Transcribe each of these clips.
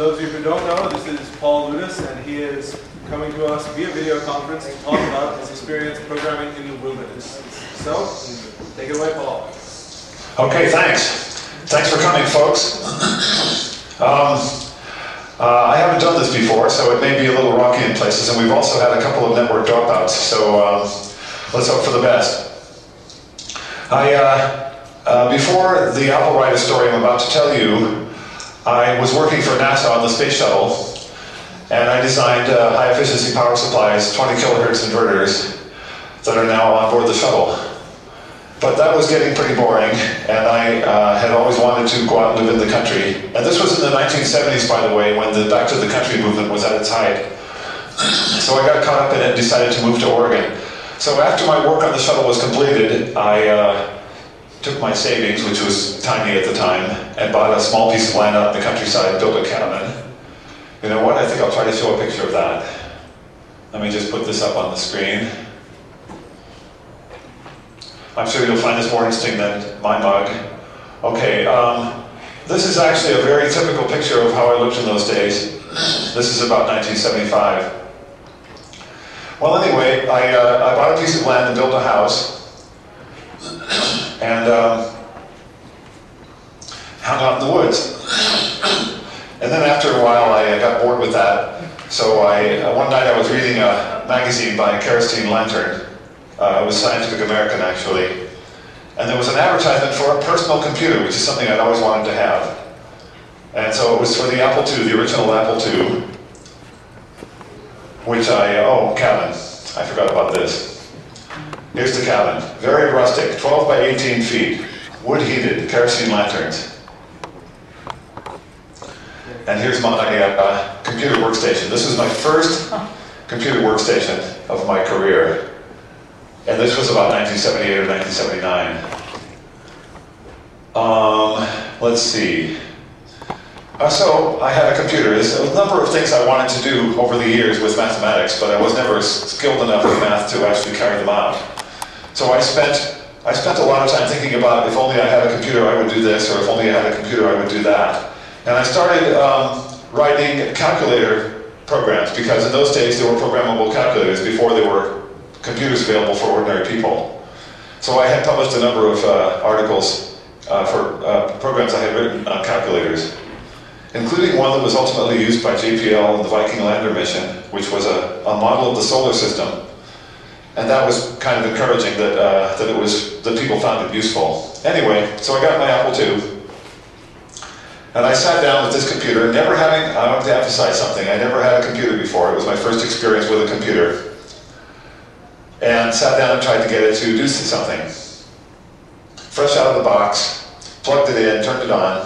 those of you who don't know, this is Paul Lutus, and he is coming to us via video conference to talk about his experience programming in the wilderness. So, take it away, Paul. Okay, thanks. Thanks for coming, folks. I haven't done this before, so it may be a little rocky in places, and we've also had a couple of network dropouts, so let's hope for the best. Before the Applewriter story I'm about to tell you, I was working for NASA on the space shuttle, and I designed high-efficiency power supplies, 20 kilohertz inverters, that are now on board the shuttle. But that was getting pretty boring, and I had always wanted to go out and live in the country. And this was in the 1970s, by the way, when the Back to the Country movement was at its height. So I got caught up in it and decided to move to Oregon. So after my work on the shuttle was completed, I took my savings, which was tiny at the time, and bought a small piece of land out in the countryside and built a cabin. You know what? I think I'll try to show a picture of that. Let me just put this up on the screen. I'm sure you'll find this more interesting than my mug. Okay, this is actually a very typical picture of how I looked in those days. This is about 1975. Well, anyway, I bought a piece of land and built a house. And hung out in the woods. And then after a while I got bored with that, so one night I was reading a magazine by Kerosene Lantern. It was Scientific American, actually. And there was an advertisement for a personal computer, which is something I'd always wanted to have. And so it was for the Apple II, the original Apple II, which cabin. I forgot about this. Here's the cabin. Very rustic, 12 by 18 feet, wood heated, kerosene lanterns. And here's my computer workstation. This was my first computer workstation of my career. And this was about 1978 or 1979. Let's see. So I had a computer. There's a number of things I wanted to do over the years with mathematics, but I was never skilled enough in math to actually carry them out. So I spent a lot of time thinking about if only I had a computer I would do this, or if only I had a computer I would do that. And I started writing calculator programs, because in those days there were programmable calculators before there were computers available for ordinary people. So I had published a number of articles for programs I had written on calculators, including one that was ultimately used by JPL in the Viking lander mission, which was a model of the solar system. And that was kind of encouraging that people found it useful. Anyway, so I got my Apple II, and I sat down with this computer, never having, I want to emphasize something, I never had a computer before. It was my first experience with a computer. And sat down and tried to get it to do something. Fresh out of the box, plugged it in, turned it on,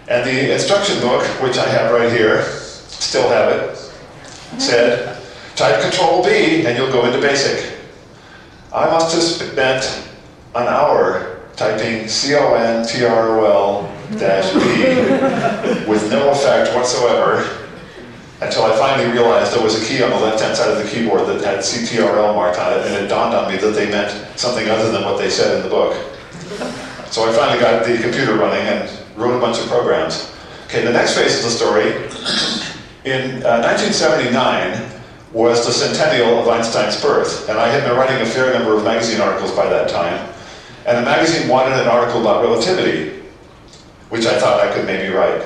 and the instruction book, which I have right here, still have it, said, type Control-B and you'll go into BASIC. I must have spent an hour typing CONTROL-B with no effect whatsoever, until I finally realized there was a key on the left-hand side of the keyboard that had CTRL marked on it, and it dawned on me that they meant something other than what they said in the book. So I finally got the computer running and wrote a bunch of programs. Okay, the next phase of the story, in 1979 was the centennial of Einstein's birth, and I had been writing a fair number of magazine articles by that time, and a magazine wanted an article about relativity, which I thought I could maybe write.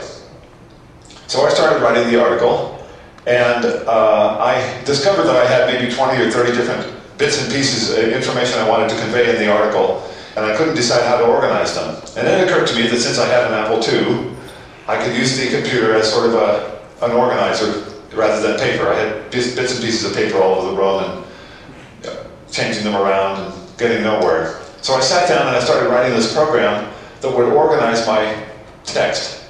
So I started writing the article, and I discovered that I had maybe 20 or 30 different bits and pieces of information I wanted to convey in the article, and I couldn't decide how to organize them. And then it occurred to me that since I had an Apple II, I could use the computer as sort of an organizer rather than paper. I had bits and pieces of paper all over the room, and changing them around and getting nowhere. So I sat down and I started writing this program that would organize my text.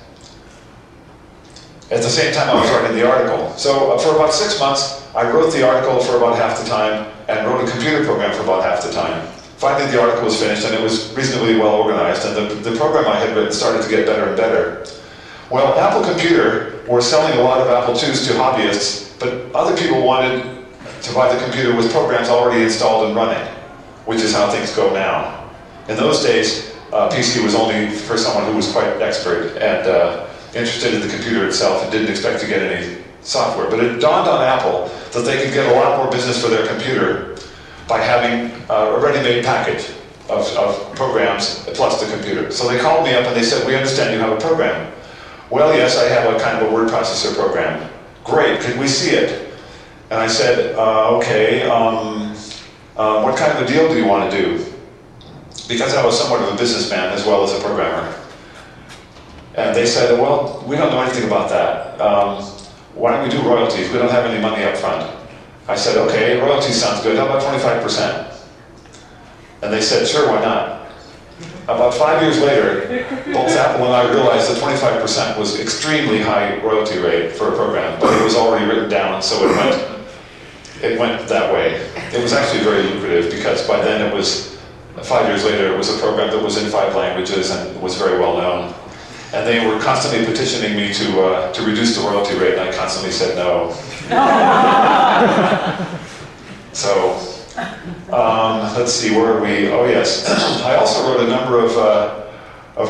At the same time I was writing the article. So for about 6 months, I wrote the article for about half the time and wrote a computer program for about half the time. Finally the article was finished and it was reasonably well organized, and the program I had written started to get better and better. Well, Apple Computer were selling a lot of Apple IIs to hobbyists, but other people wanted to buy the computer with programs already installed and running, which is how things go now. In those days, PC was only for someone who was quite expert, and interested in the computer itself and didn't expect to get any software. But it dawned on Apple that they could get a lot more business for their computer by having a ready-made package of programs plus the computer. So they called me up and they said, we understand you have a program. Well, yes, I have a kind of a word processor program. Great, could we see it? And I said, okay, what kind of a deal do you want to do? Because I was somewhat of a businessman as well as a programmer. And they said, well, we don't know anything about that. Why don't we do royalties? We don't have any money up front. I said, okay, royalties sounds good. How about 25%? And they said, sure, why not? About 5 years later, both Apple and I realized that 25% was extremely high royalty rate for a program, but it was already written down, so it went that way. It was actually very lucrative because by then it was, 5 years later, it was a program that was in 5 languages and was very well known. And they were constantly petitioning me to reduce the royalty rate, and I constantly said no. So, let's see, where are we? Oh yes, I also wrote a number of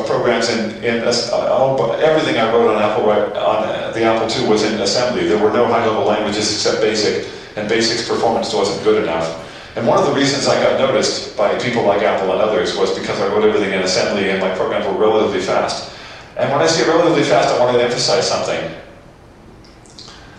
programs everything I wrote on the Apple II was in assembly. There were no high-level languages except BASIC, and BASIC's performance wasn't good enough. And one of the reasons I got noticed by people like Apple and others was because I wrote everything in assembly and my programs were relatively fast. And when I say relatively fast, I wanted to emphasize something.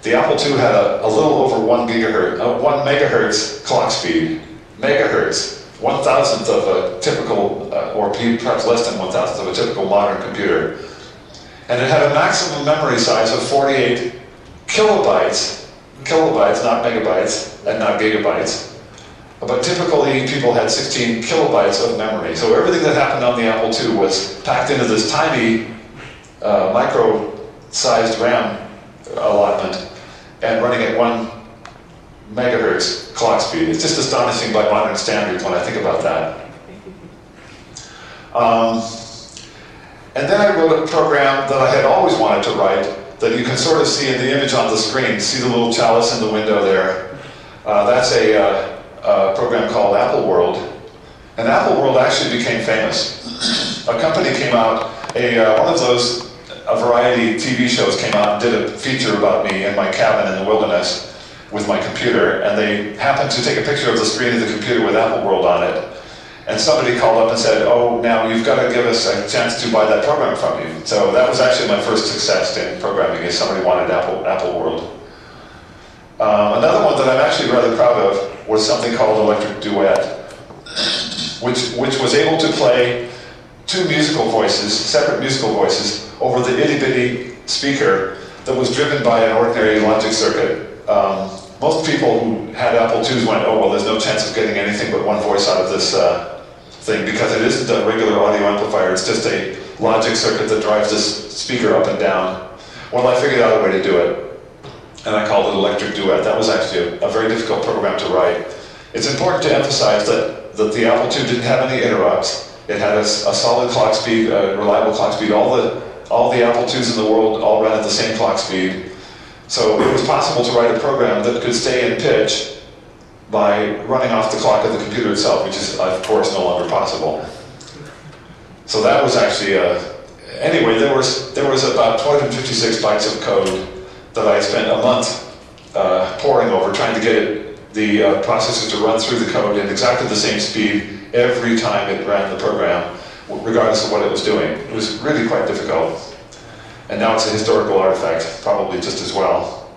The Apple II had a little over 1 megahertz clock speed. Megahertz, 1,000th of a typical, or perhaps less than 1,000th of a typical modern computer. And it had a maximum memory size of 48 kilobytes, not megabytes, and not gigabytes. But typically, people had 16 kilobytes of memory. So everything that happened on the Apple II was packed into this tiny, micro-sized RAM allotment and running at 1 megahertz clock speed. It's just astonishing by modern standards when I think about that. And then I wrote a program that I had always wanted to write that you can sort of see in the image on the screen. See the little chalice in the window there? That's a program called Apple World. And Apple World actually became famous. A company came out, one of those variety TV shows came out and did a feature about me in my cabin in the wilderness with my computer, and they happened to take a picture of the screen of the computer with Apple World on it. And somebody called up and said, oh, now you've got to give us a chance to buy that program from you. So that was actually my first success in programming, is somebody wanted Apple World. Another one that I'm actually rather proud of was something called Electric Duet, which was able to play 2 musical voices, separate musical voices, over the itty-bitty speaker that was driven by an ordinary logic circuit. Most people who had Apple IIs went, oh, well, there's no chance of getting anything but one voice out of this thing, because it isn't a regular audio amplifier, it's just a logic circuit that drives this speaker up and down. Well, I figured out a way to do it, and I called it Electric Duet. That was actually a very difficult program to write. It's important to emphasize that the Apple II didn't have any interrupts. It had a solid clock speed, a reliable clock speed. All the Apple IIs in the world all ran at the same clock speed. So it was possible to write a program that could stay in pitch by running off the clock of the computer itself, which is, of course, no longer possible. So that was actually anyway, there was about 256 bytes of code that I spent a month poring over, trying to get the processor to run through the code at exactly the same speed every time it ran the program, regardless of what it was doing. It was really quite difficult. And now it's a historical artifact, probably just as well.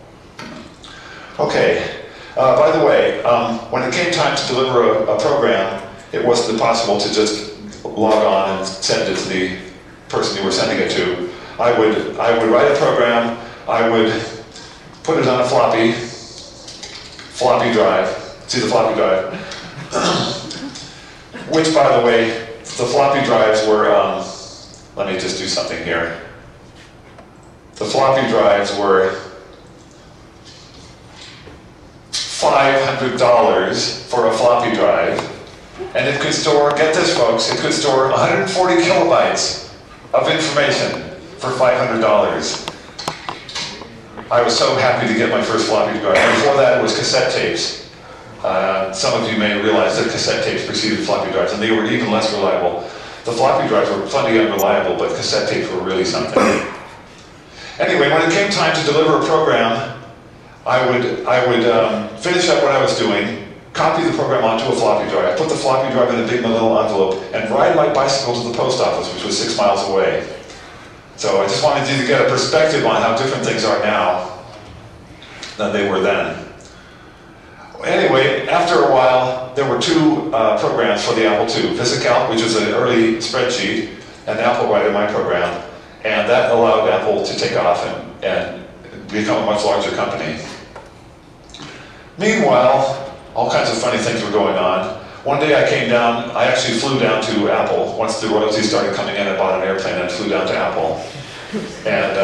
Okay, by the way, when it came time to deliver a program, it wasn't possible to just log on and send it to the person you were sending it to. I would write a program, I would put it on a floppy drive. See the floppy drive? Which, by the way, the floppy drives were, let me just do something here. The floppy drives were $500 for a floppy drive, and it could store, get this folks, it could store 140 kilobytes of information for $500. I was so happy to get my first floppy drive. Before that, it was cassette tapes. Some of you may realize that cassette tapes preceded floppy drives, and they were even less reliable. The floppy drives were plenty unreliable, but cassette tapes were really something. Anyway, when it came time to deliver a program, I would finish up what I was doing, copy the program onto a floppy drive, put the floppy drive in a big little envelope, and ride my bicycle to the post office, which was 6 miles away. So I just wanted you to get a perspective on how different things are now than they were then. Anyway, after a while, there were two programs for the Apple II. VisiCalc, which was an early spreadsheet, and AppleWriter, my program, and that allowed Apple to take off and become a much larger company. Meanwhile, all kinds of funny things were going on. One day I came down, I actually flew down to Apple. Once the royalties started coming in, I bought an airplane and flew down to Apple and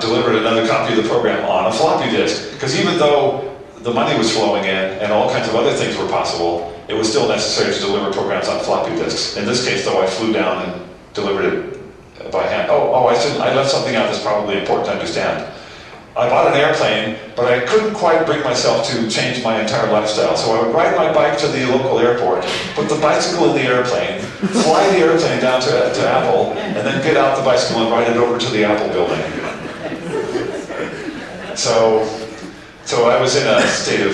delivered another copy of the program on a floppy disk. Because even though the money was flowing in and all kinds of other things were possible, it was still necessary to deliver programs on floppy disks. In this case, though, I flew down and delivered it by hand. I left something out that's probably important to understand. I bought an airplane, but I couldn't quite bring myself to change my entire lifestyle. So I would ride my bike to the local airport, put the bicycle in the airplane, fly the airplane down to Apple, and then get out the bicycle and ride it over to the Apple building. So I was in a state of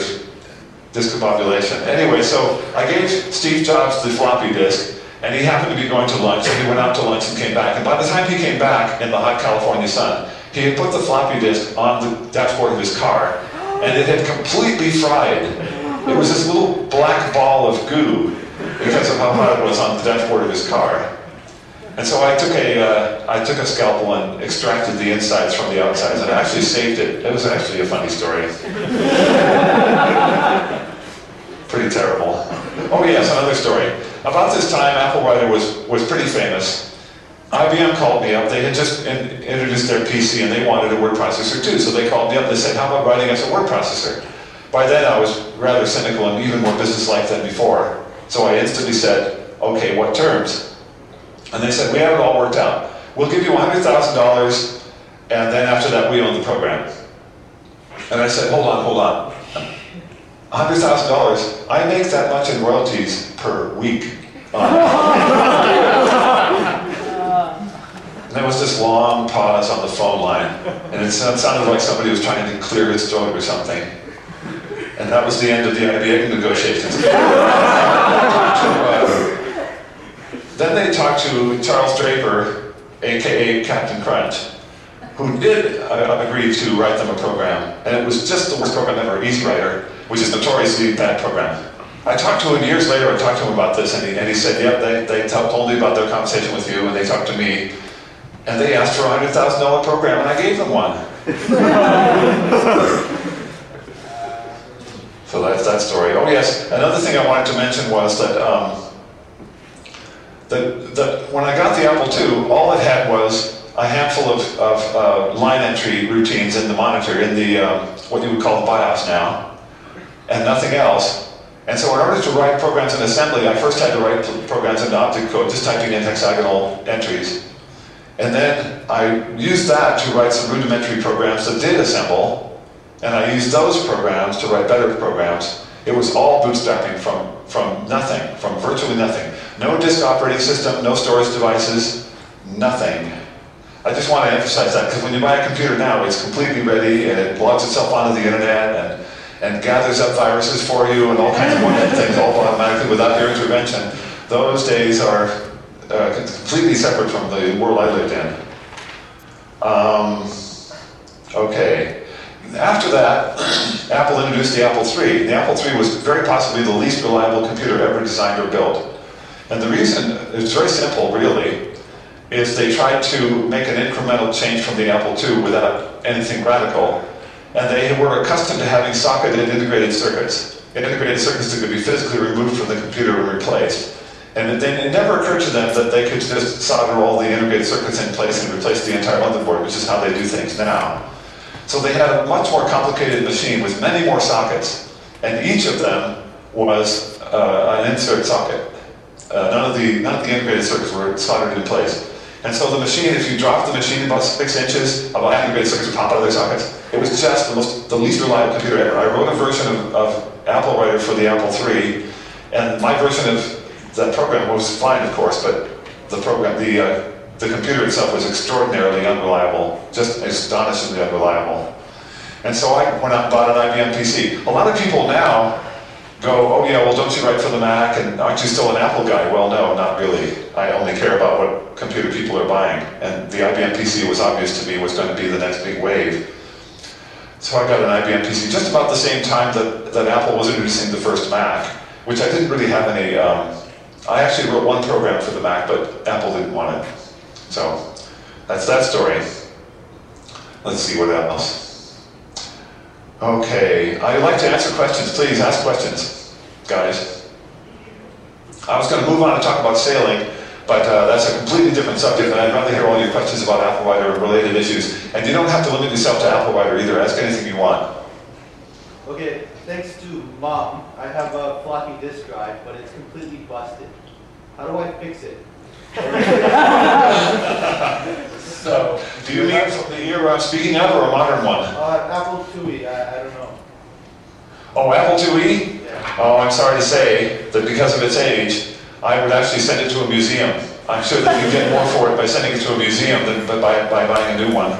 discombobulation. Anyway, so I gave Steve Jobs the floppy disk, and he happened to be going to lunch, and he went out to lunch and came back. And by the time he came back in the hot California sun, he had put the floppy disk on the dashboard of his car, and it had completely fried. It was this little black ball of goo because of how hot it was on the dashboard of his car. And so I took a scalpel and extracted the insides from the outsides, and I actually saved it. It was actually a funny story. Pretty terrible. Oh yes, another story. About this time, AppleWriter was pretty famous. IBM called me up. They had just introduced their PC and they wanted a word processor too. So they called me up and they said, how about writing us a word processor? By then I was rather cynical and even more businesslike than before. So I instantly said, okay, what terms? And they said, we have it all worked out. We'll give you $100,000 and then after that we own the program. And I said, hold on. $100,000? I make that much in royalties per week. And there was this long pause on the phone line, and it sounded like somebody was trying to clear his throat or something. And that was the end of the IBM negotiations. Then they talked to Charles Draper, aka Captain Crunch, who did agree to write them a program. And it was just the worst program ever, EasyWriter, which is notoriously a bad program. I talked to him years later, I talked to him about this, and he said, yep, they told me about their conversation with you, and they talked to me. And they asked for a $100,000 program, and I gave them one. So that's that story. Oh yes, another thing I wanted to mention was that, that when I got the Apple II, all it had was a handful of line entry routines in the monitor, in the what you would call the BIOS now, and nothing else. And so in order to write programs in assembly, I first had to write programs in object code, just typing in hexagonal entries. And then I used that to write some rudimentary programs that did assemble, and I used those programs to write better programs. It was all bootstrapping from nothing, from virtually nothing. No disk operating system, no storage devices, nothing. I just want to emphasize that, because when you buy a computer now, it's completely ready, and it logs itself onto the internet, and gathers up viruses for you, and all kinds of wonderful things all automatically without your intervention. Those days are completely separate from the world I lived in. Okay. After that, Apple introduced the Apple III. The Apple III was very possibly the least reliable computer ever designed or built. And the reason is very simple, really, is they tried to make an incremental change from the Apple II without anything radical. And they were accustomed to having socketed integrated circuits. Integrated circuits that could be physically removed from the computer and replaced. And it never occurred to them that they could just solder all the integrated circuits in place and replace the entire motherboard, which is how they do things now. So they had a much more complicated machine with many more sockets, and each of them was an insert socket. None of the integrated circuits were soldered in place. And so the machine, if you dropped the machine about 6 inches, about integrated circuits would pop out of their sockets. It was just the least reliable computer ever. I wrote a version of AppleWriter for the Apple III, and my version of that program was fine, of course, but the program, the the computer itself was extraordinarily unreliable, just astonishingly unreliable. And so I went out and bought an IBM PC. A lot of people now go, oh yeah, well don't you write for the Mac, and aren't you still an Apple guy? Well no, not really. I only care about what computer people are buying. And the IBM PC was obvious to me was going to be the next big wave. So I got an IBM PC just about the same time that Apple was introducing the first Mac, which I didn't really have any, I actually wrote one program for the Mac, but Apple didn't want it. So that's that story. Let's see what else. Okay, I'd like to answer questions. Please ask questions, guys. I was going to move on and talk about sailing, but that's a completely different subject, and I'd rather hear all your questions about Applewriter and related issues. And you don't have to limit yourself to Applewriter either. Ask anything you want. Okay, thanks to Mom, I have a floppy disk drive, but it's completely busted. How do I fix it? So, Do you mean from the year I'm speaking of, or a modern one? Apple IIe, I don't know. Oh, Apple IIe? Yeah. Oh, I'm sorry to say that because of its age, I would actually send it to a museum. I'm sure that you get more for it by sending it to a museum than by buying a new one.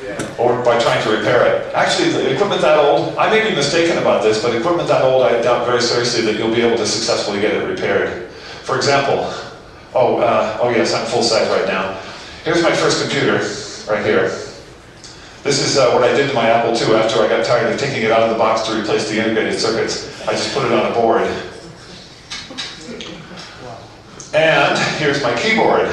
Yeah. Or by trying to repair it. Actually, the equipment that old, I may be mistaken about this, but equipment that old, I doubt very seriously that you'll be able to successfully get it repaired. For example, oh yes, I'm full size right now. Here's my first computer, right here. This is what I did to my Apple II after I got tired of taking it out of the box to replace the integrated circuits. I just put it on a board. And here's my keyboard.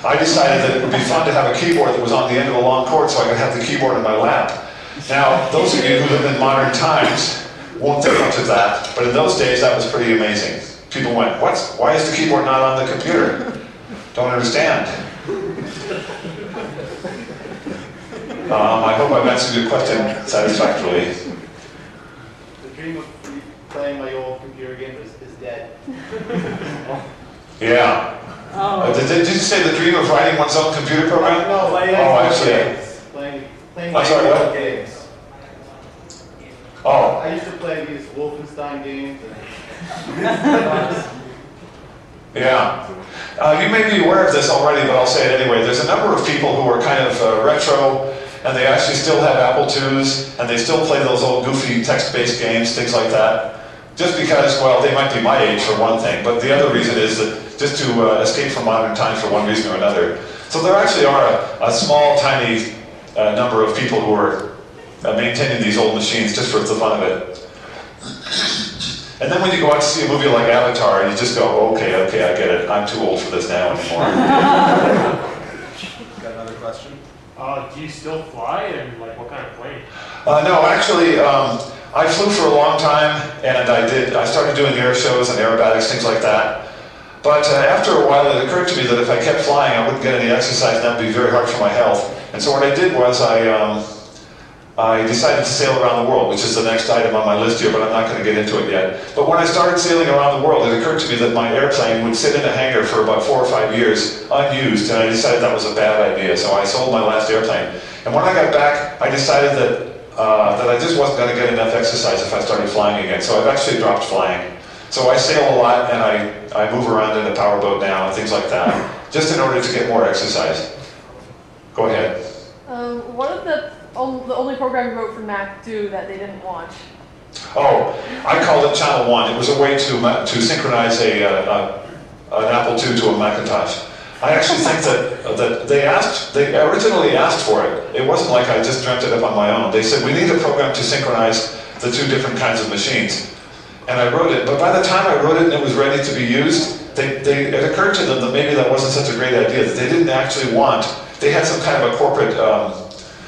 I decided that it would be fun to have a keyboard that was on the end of a long cord so I could have the keyboard in my lap. Now, those of you who live in modern times won't think much of that, but in those days that was pretty amazing. People went, why is the keyboard not on the computer? Don't understand. I hope I've answered your question satisfactorily. The dream of playing my old computer game is dead. Yeah. Oh. Did you say the dream of writing one's own computer program? No, playing I'm my sorry, old what? games. Oh. I used to play these Wolfenstein games. Yeah. You may be aware of this already, but I'll say it anyway. There's a number of people who are kind of retro, and they actually still have Apple IIs, and they still play those old goofy text-based games, things like that. Just because, well, they might be my age for one thing, but the other reason is that just to escape from modern times for one reason or another. So there actually are a small, tiny number of people who are maintaining these old machines just for the fun of it. And then when you go out to see a movie like Avatar, you just go, okay, I get it. I'm too old for this now anymore. Got another question? Do you still fly, and like what kind of plane? No, actually, I flew for a long time, and I started doing air shows and aerobatics, things like that. But after a while, it occurred to me that if I kept flying, I wouldn't get any exercise, and that would be very hard for my health. And so what I did was I decided to sail around the world, which is the next item on my list here, but I'm not going to get into it yet. But when I started sailing around the world, it occurred to me that my airplane would sit in a hangar for about 4 or 5 years, unused, and I decided that was a bad idea, so I sold my last airplane. And when I got back, I decided that I just wasn't going to get enough exercise if I started flying again, so I've actually dropped flying. So I sail a lot, and I move around in a powerboat now, and things like that, just in order to get more exercise. Go ahead. What did the only program you wrote for Mac do that they didn't want? Oh, I called it Channel 1. It was a way to synchronize an Apple II to a Macintosh. I actually think that they originally asked for it. It wasn't like I just dreamt it up on my own. They said, we need a program to synchronize the two different kinds of machines. And I wrote it, but by the time I wrote it and it was ready to be used, it occurred to them that maybe that wasn't such a great idea, that they didn't actually want, they had some kind of a corporate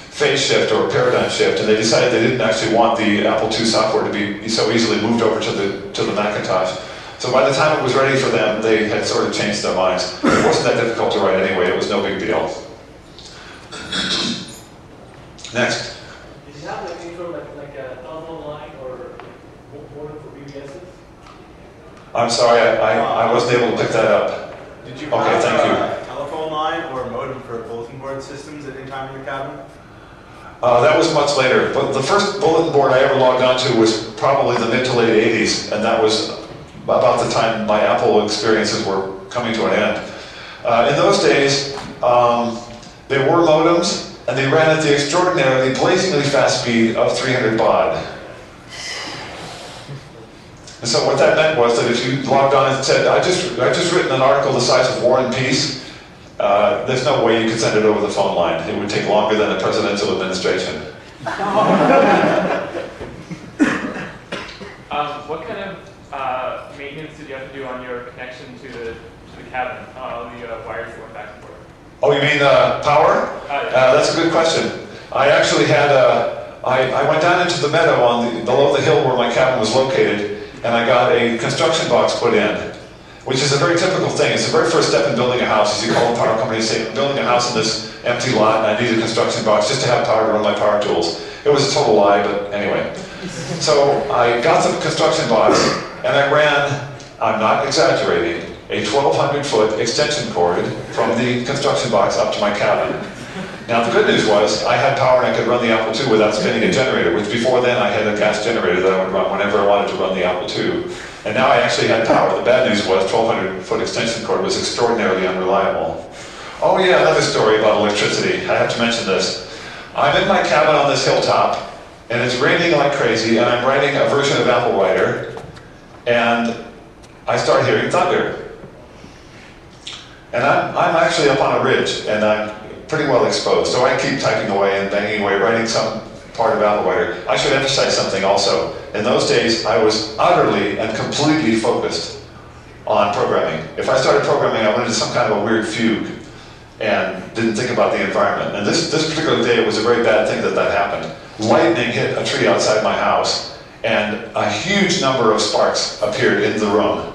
phase shift or paradigm shift, and they decided they didn't actually want the Apple II software to be so easily moved over to the Macintosh. So by the time it was ready for them, they had sort of changed their minds. It wasn't that difficult to write anyway, it was no big deal. Next. Did you have any sort of like a telephone line or modem for BBSs? I'm sorry, I wasn't able to pick that up. Did you Okay, have thank you. a telephone line or modem for bulletin board systems at any time in your cabin? That was much later, but the first bulletin board I ever logged onto was probably the mid to late 80s, and that was about the time my Apple experiences were coming to an end. In those days, They were modems, and they ran at the extraordinarily, blazingly fast speed of 300 baud. And so what that meant was that if you logged on and said, I just written an article the size of War and Peace, there's no way you could send it over the phone line. It would take longer than a presidential administration. What kind of maintenance did you have to do on your connection to the cabin, the wires that went back and forth? Oh, you mean power? That's a good question. I actually had I went down into the meadow below the hill where my cabin was located, and I got a construction box put in, which is a very typical thing. It's the very first step in building a house, is you call the power company and say, I'm building a house in this empty lot, and I need a construction box just to have power to run my power tools. It was a total lie, but anyway. So I got the construction box, and I ran, I'm not exaggerating, a 1,200-foot extension cord from the construction box up to my cabin. Now the good news was, I had power and I could run the Apple II without spinning a generator, which before then I had a gas generator that I would run whenever I wanted to run the Apple II. And now I actually had power. The bad news was 1,200-foot extension cord was extraordinarily unreliable. Oh yeah, another story about electricity. I have to mention this. I'm in my cabin on this hilltop, and it's raining like crazy, and I'm writing a version of Applewriter, and I start hearing thunder. And I'm actually up on a ridge, and I'm pretty well exposed, so I keep typing away and banging away, writing some part of Applewriter. I should emphasize something also. In those days, I was utterly and completely focused on programming. If I started programming, I went into some kind of a weird fugue and didn't think about the environment. And this particular day, it was a very bad thing that happened. Lightning hit a tree outside my house, and a huge number of sparks appeared in the room.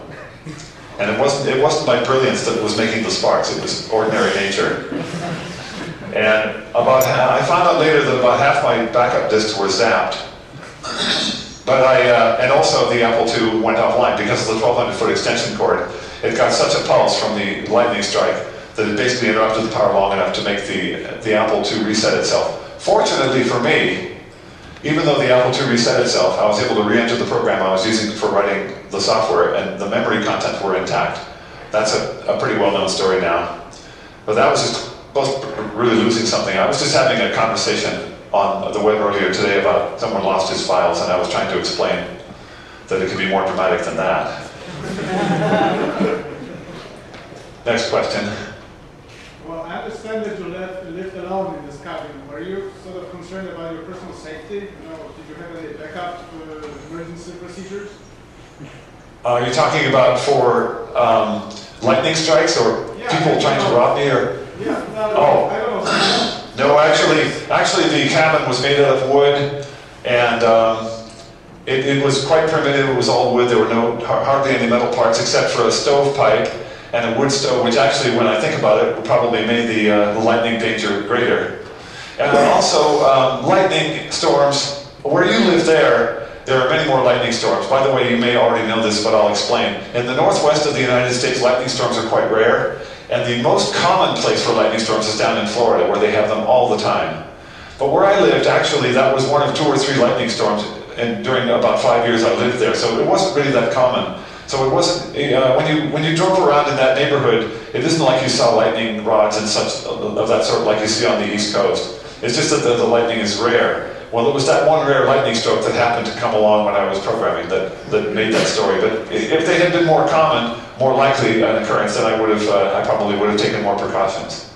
And it wasn't my brilliance that was making the sparks, it was ordinary nature. And I found out later that about half my backup disks were zapped. But and also the Apple II went offline because of the 1,200-foot extension cord. It got such a pulse from the lightning strike that it basically interrupted the power long enough to make the Apple II reset itself. Fortunately for me, even though the Apple II reset itself, I was able to re-enter the program I was using for writing the software, and the memory content were intact. That's a pretty well-known story now. But that was just both really losing something. I was just having a conversation on the web earlier today about someone lost his files, and I was trying to explain that it could be more dramatic than that. Next question. Well, I understand that you lived alone in this cabin. Were you sort of concerned about your personal safety? Did you have any backup emergency procedures? You're talking about for lightning strikes or people trying to rob me, or? Yeah, Oh. I don't know. No, actually the cabin was made out of wood, and it was quite primitive. It was all wood. There were hardly any metal parts except for a stovepipe and a wood stove, which actually, when I think about it, probably made the lightning danger greater. And also, lightning storms, where you live there are many more lightning storms. By the way, you may already know this, but I'll explain. In the northwest of the United States, lightning storms are quite rare, and the most common place for lightning storms is down in Florida, where they have them all the time. But where I lived, actually, that was one of 2 or 3 lightning storms, and during about 5 years I lived there, so it wasn't really that common. So it wasn't, when you drove around in that neighborhood, it isn't like you saw lightning rods and such of that sort like you see on the East Coast. It's just that the lightning is rare. Well, it was that one rare lightning stroke that happened to come along when I was programming that made that story. But if they had been more common, more likely an occurrence, then I probably would have taken more precautions.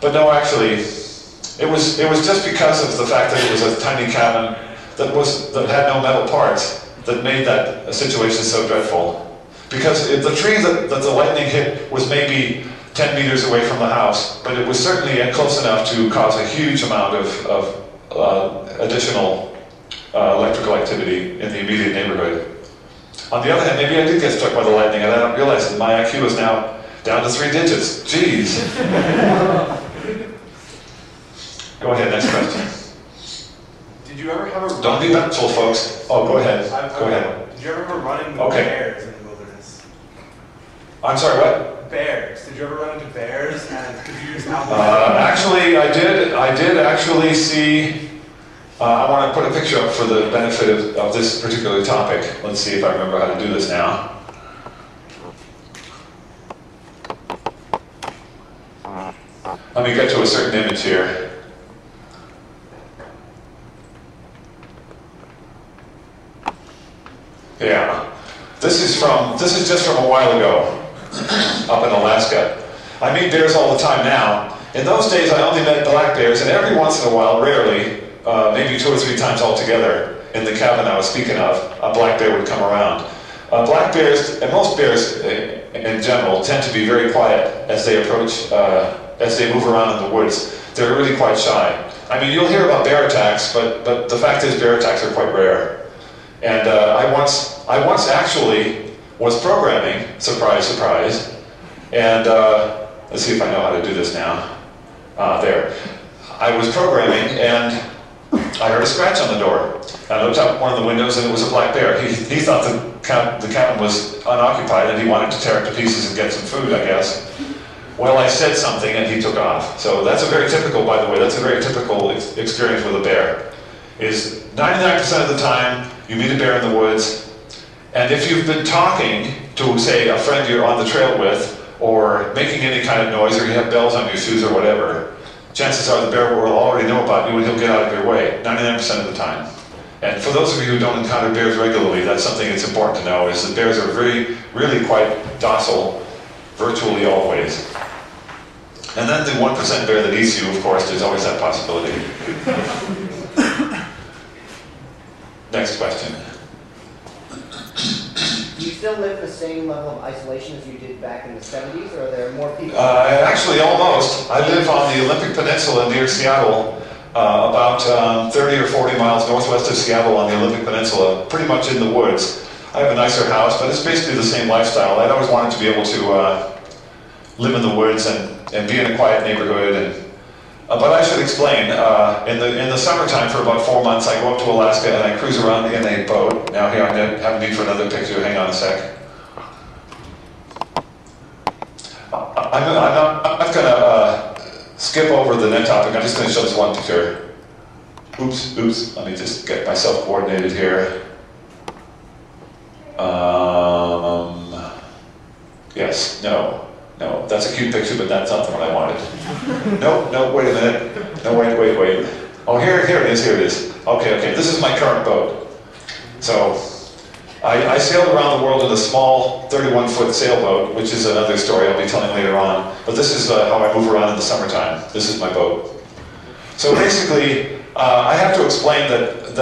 But no, actually, it was just because of the fact that it was a tiny cabin that had no metal parts that made that situation so dreadful. Because the tree that the lightning hit was maybe 10 meters away from the house, but it was certainly close enough to cause a huge amount of additional electrical activity in the immediate neighborhood. On the other hand, maybe I did get struck by the lightning, and I don't realize that my IQ is now down to 3 digits. Jeez. Go ahead, next question. Did you ever have a Don't be vengeful, folks. Oh, go ahead. Go ahead. Did you ever have a run-in with bears in the wilderness? I'm sorry, what? Bears. Did you ever run into bears, and could you use Apple? Actually, I did actually see. I want to put a picture up for the benefit of this particular topic. Let's see if I remember how to do this now. Let me get to a certain image here. Yeah. This is just from a while ago, up in Alaska. I meet bears all the time now. In those days, I only met black bears, and every once in a while, rarely, maybe 2 or 3 times altogether, in the cabin I was speaking of, a black bear would come around. Black bears, and most bears in general, tend to be very quiet as they approach, as they move around in the woods. They're really quite shy. I mean, you'll hear about bear attacks, but the fact is bear attacks are quite rare. And I once actually was programming, surprise, surprise, and let's see if I know how to do this now. There. I was programming and I heard a scratch on the door. I looked up one of the windows and it was a black bear. He thought the cabin was unoccupied and he wanted to tear it to pieces and get some food, I guess. Well, I said something and he took off. So that's a very typical, by the way, that's a very typical experience with a bear. Is 99% of the time you meet a bear in the woods, and if you've been talking to, say, a friend you're on the trail with, or making any kind of noise, or you have bells on your shoes or whatever, chances are the bear will already know about you and he'll get out of your way, 99% of the time. And for those of you who don't encounter bears regularly, that's something that's important to know, is that bears are really quite docile, virtually always. And then the 1% bear that eats you, of course, there's always that possibility. Next question. Do you still live the same level of isolation as you did back in the 70s, or are there more people? Actually, almost. I live on the Olympic Peninsula near Seattle, about 30 or 40 miles northwest of Seattle on the Olympic Peninsula, pretty much in the woods. I have a nicer house, but it's basically the same lifestyle. I'd always wanted to be able to live in the woods and be in a quiet neighborhood. But I should explain, in the summertime for about 4 months, I go up to Alaska and I cruise around in a boat. Now here, I have a need for another picture. Hang on a sec. I'm not going to skip over the next topic. I'm just going to show this one picture. Oops. Let me just get myself coordinated here. Yes, no, that's a cute picture, but that's not the one I wanted. No, wait a minute. No, wait. Oh, here it is. Okay, this is my current boat. So, I sailed around the world in a small 31-foot sailboat, which is another story I'll be telling later on. But this is how I move around in the summertime. This is my boat. So basically, I have to explain that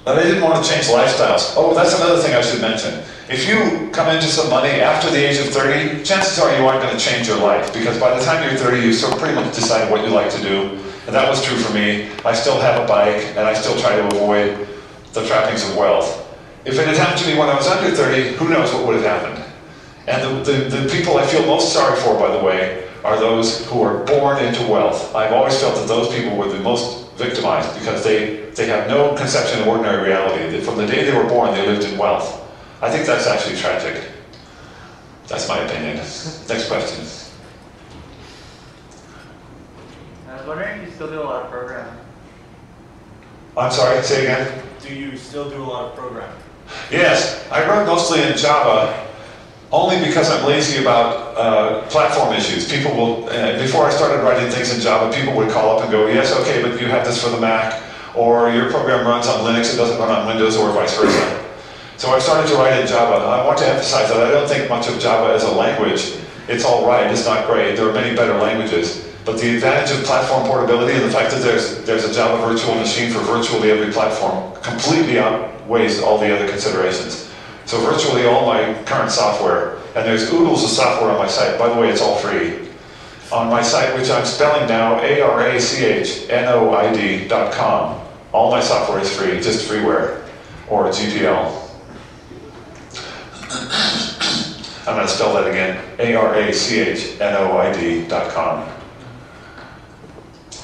I didn't want to change lifestyles. Oh, that's another thing I should mention. If you come into some money after the age of 30, chances are you aren't going to change your life, because by the time you're 30, you've sort of pretty much decided what you like to do. And that was true for me. I still have a bike, and I still try to avoid the trappings of wealth. If it had happened to me when I was under 30, who knows what would have happened? And the people I feel most sorry for, by the way, are those who are born into wealth. I've always felt that those people were the most victimized, because they have no conception of ordinary reality. That from the day they were born, they lived in wealth. I think that's actually tragic. That's my opinion. Next question. I was wondering if you still do a lot of programming. I'm sorry, say again? Do you still do a lot of programming? Yes, I wrote mostly in Java, only because I'm lazy about platform issues. People will, before I started writing things in Java, people would call up and go, yes, okay, but you have this for the Mac, or your program runs on Linux, it doesn't run on Windows, or vice versa. So I started to write in Java. I want to emphasize that I don't think much of Java as a language. It's all right, it's not great. There are many better languages. But the advantage of platform portability and the fact that there's a Java virtual machine for virtually every platform completely outweighs all the other considerations. So virtually all my current software, and there's oodles of software on my site. By the way, it's all free. On my site, which I'm spelling now, arachnoid.com. All my software is free, just freeware, or GPL. I'm going to spell that again, arachnoid.com.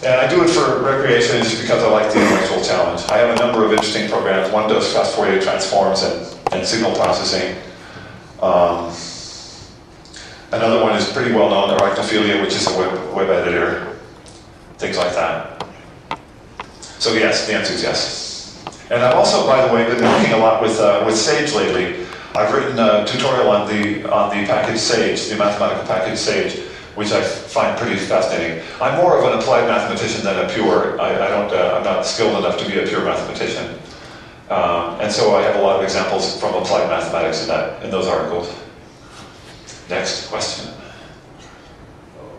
And I do it for recreation just because I like the intellectual challenge. I have a number of interesting programs. One does fast Fourier transforms and signal processing. Another one is pretty well known, Arachnophilia, which is a web editor. Things like that. So yes, the answer is yes. And I've also, by the way, been working a lot with Sage lately. I've written a tutorial on the package Sage, the mathematical package Sage, which I find pretty fascinating. I'm more of an applied mathematician than a pure. I'm not skilled enough to be a pure mathematician. And so I have a lot of examples from applied mathematics in those articles. Next question.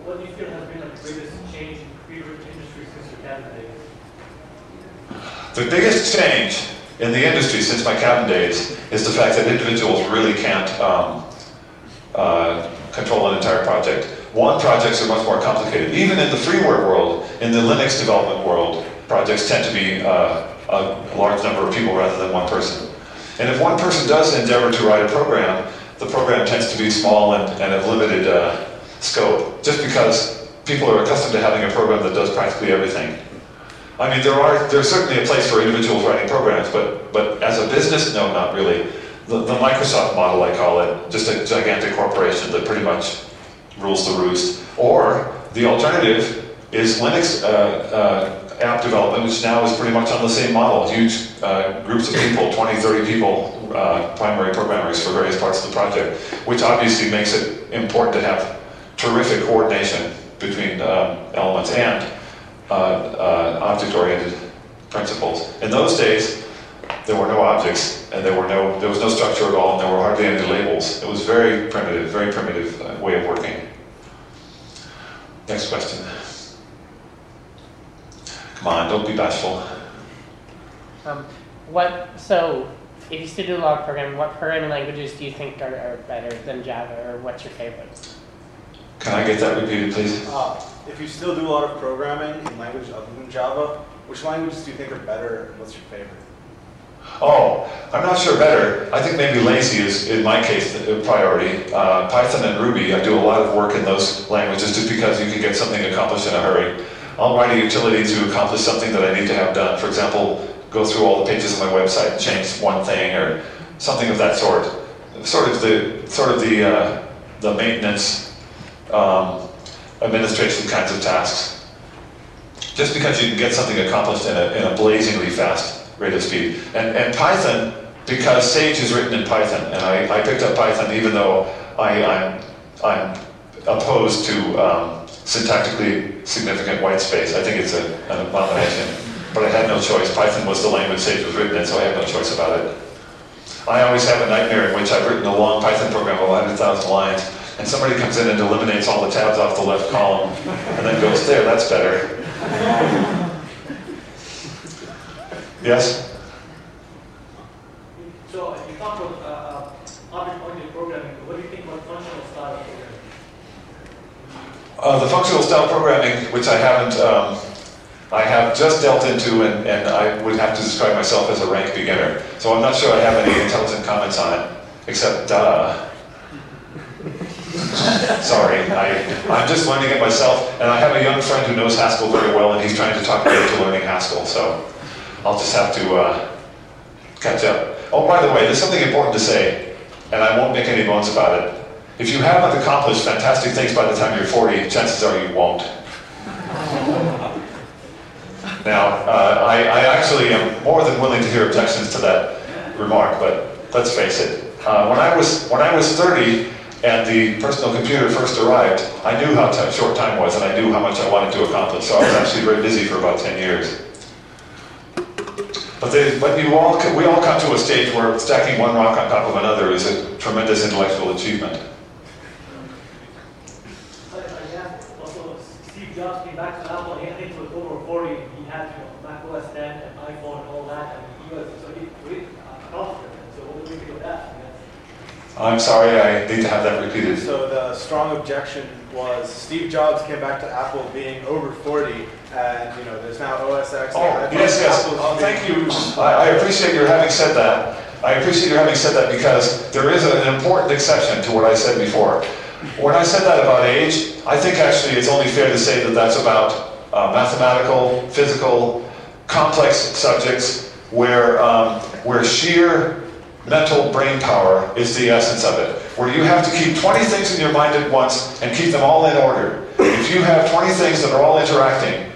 What do you feel has been the greatest change in computer industry since your cabin days? The biggest change in the industry since my cabin days is the fact that individuals really can't control an entire project. One, projects are much more complicated. Even in the freeware world, in the Linux development world, projects tend to be a large number of people rather than one person. And if one person does endeavor to write a program, the program tends to be small and of limited scope, just because people are accustomed to having a program that does practically everything. I mean, there's certainly a place for individuals writing programs, but as a business, no, not really. The Microsoft model, I call it, just a gigantic corporation that pretty much rules the roost. Or the alternative is Linux app development, which now is pretty much on the same model. Huge groups of people, 20, 30 people, primary programmers for various parts of the project, which obviously makes it important to have terrific coordination between elements and object-oriented principles. In those days, there were no objects, and there was no structure at all, and there were hardly any labels. It was very primitive way of working. Next question. Come on, don't be bashful. So, if you still do a lot of programming, what programming languages do you think are better than Java, or what's your favorite? Can I get that repeated, please? If you still do a lot of programming in language other than Java, which languages do you think are better, and what's your favorite? Oh, I'm not sure better. I think maybe lazy is, in my case, the priority. Python and Ruby, I do a lot of work in those languages just because you can get something accomplished in a hurry. I'll write a utility to accomplish something that I need to have done. For example, go through all the pages of my website and change one thing or something of that sort. Sort of the maintenance, administration kinds of tasks. Just because you can get something accomplished in a blazingly fast rate of speed. And Python, because Sage is written in Python, and I picked up Python even though I'm opposed to syntactically significant white space. I think it's an abomination. But I had no choice. Python was the language Sage was written in, so I have no choice about it. I always have a nightmare in which I've written a long Python program of 100,000 lines, and somebody comes in and eliminates all the tabs off the left column, and then goes, there, that's better. Yes? So you talked about object-oriented programming. What do you think about functional style programming? The functional style programming, which I have just delved into, and I would have to describe myself as a rank beginner. So I'm not sure I have any intelligent comments on it, except duh. Sorry, I'm just learning it myself, and I have a young friend who knows Haskell very well, and he's trying to talk me into learning Haskell, so I'll just have to catch up. Oh, by the way, there's something important to say, and I won't make any bones about it. If you haven't accomplished fantastic things by the time you're 40, chances are you won't. Now, I actually am more than willing to hear objections to that remark, but let's face it. When I was 30 and the personal computer first arrived, I knew how short time was, and I knew how much I wanted to accomplish. So I was actually very busy for about 10 years. But we all come to a stage where stacking one rock on top of another is a tremendous intellectual achievement. Also, Steve Jobs came back to Apple. I think he was over 40. He had Mac OS 10 and iPhone and all that, and he was really accomplished. So what do you think of that? I'm sorry, I need to have that repeated. So the strong objection was Steve Jobs came back to Apple being over 40, and there's now OS X. Oh, yes. Oh, thank you. I appreciate your having said that. I appreciate your having said that because there is an important exception to what I said before. When I said that about age, I think actually it's only fair to say that that's about mathematical, physical, complex subjects where sheer mental brain power is the essence of it. Where you have to keep 20 things in your mind at once and keep them all in order. If you have 20 things that are all interacting,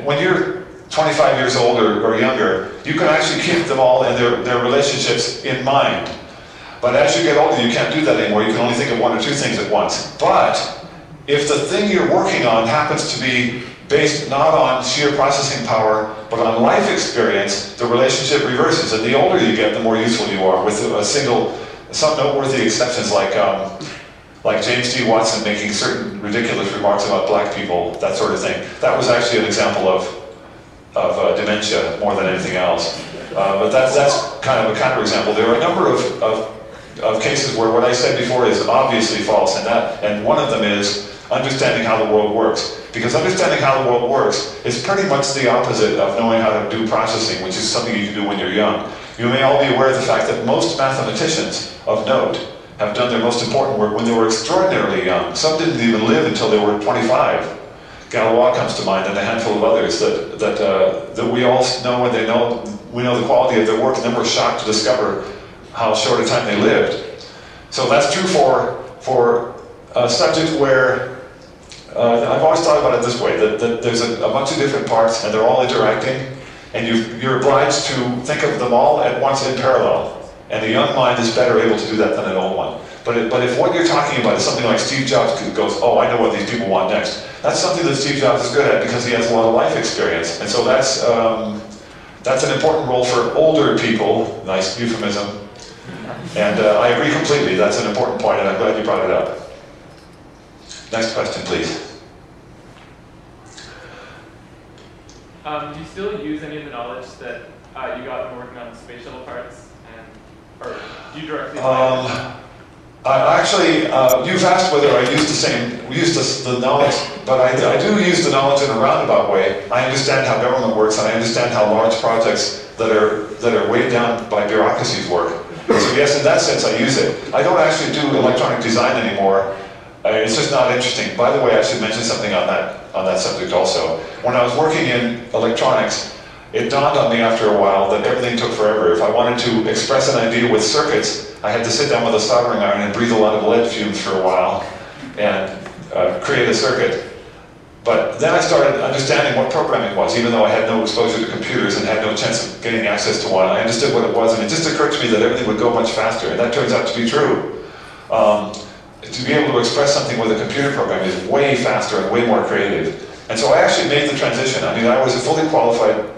when you're 25 years old or younger, you can actually keep them all in their relationships in mind. But as you get older, you can't do that anymore. You can only think of one or two things at once. But if the thing you're working on happens to be based not on sheer processing power, but on life experience, the relationship reverses. And the older you get, the more useful you are, with some noteworthy exceptions like James D. Watson making certain ridiculous remarks about black people, that sort of thing. That was actually an example of dementia more than anything else. But that's kind of a counterexample. There are a number of cases where what I said before is obviously false, and one of them is understanding how the world works. Because understanding how the world works is pretty much the opposite of knowing how to do processing, which is something you can do when you're young. You may all be aware of the fact that most mathematicians of note have done their most important work when they were extraordinarily young. Some didn't even live until they were 25. Galois comes to mind, and a handful of others that we all know, and we know the quality of their work, and then we're shocked to discover how short a time they lived. So that's true for a subject where I've always thought about it this way, that there's a bunch of different parts, and they're all interacting, and you're obliged to think of them all at once in parallel. And a young mind is better able to do that than an old one. But if what you're talking about is something like Steve Jobs goes, oh, I know what these people want next. That's something that Steve Jobs is good at because he has a lot of life experience. And so that's an important role for older people, nice euphemism. And I agree completely, that's an important point, and I'm glad you brought it up. Next question, please. Do you still use any of the knowledge that you got from working on space shuttle parts? Or do you directly you've asked whether I use the knowledge, but I do use the knowledge in a roundabout way. I understand how government works, and I understand how large projects that are weighed down by bureaucracies work. So yes, in that sense, I use it. I don't actually do electronic design anymore. It's just not interesting. By the way, I should mention something on that subject also. When I was working in electronics, it dawned on me after a while that everything took forever. If I wanted to express an idea with circuits, I had to sit down with a soldering iron and breathe a lot of lead fumes for a while and create a circuit. But then I started understanding what programming was, even though I had no exposure to computers and had no chance of getting access to one. I understood what it was, and it just occurred to me that everything would go much faster, and that turns out to be true. To be able to express something with a computer program is way faster and way more creative. And so I actually made the transition. I mean, I was a fully qualified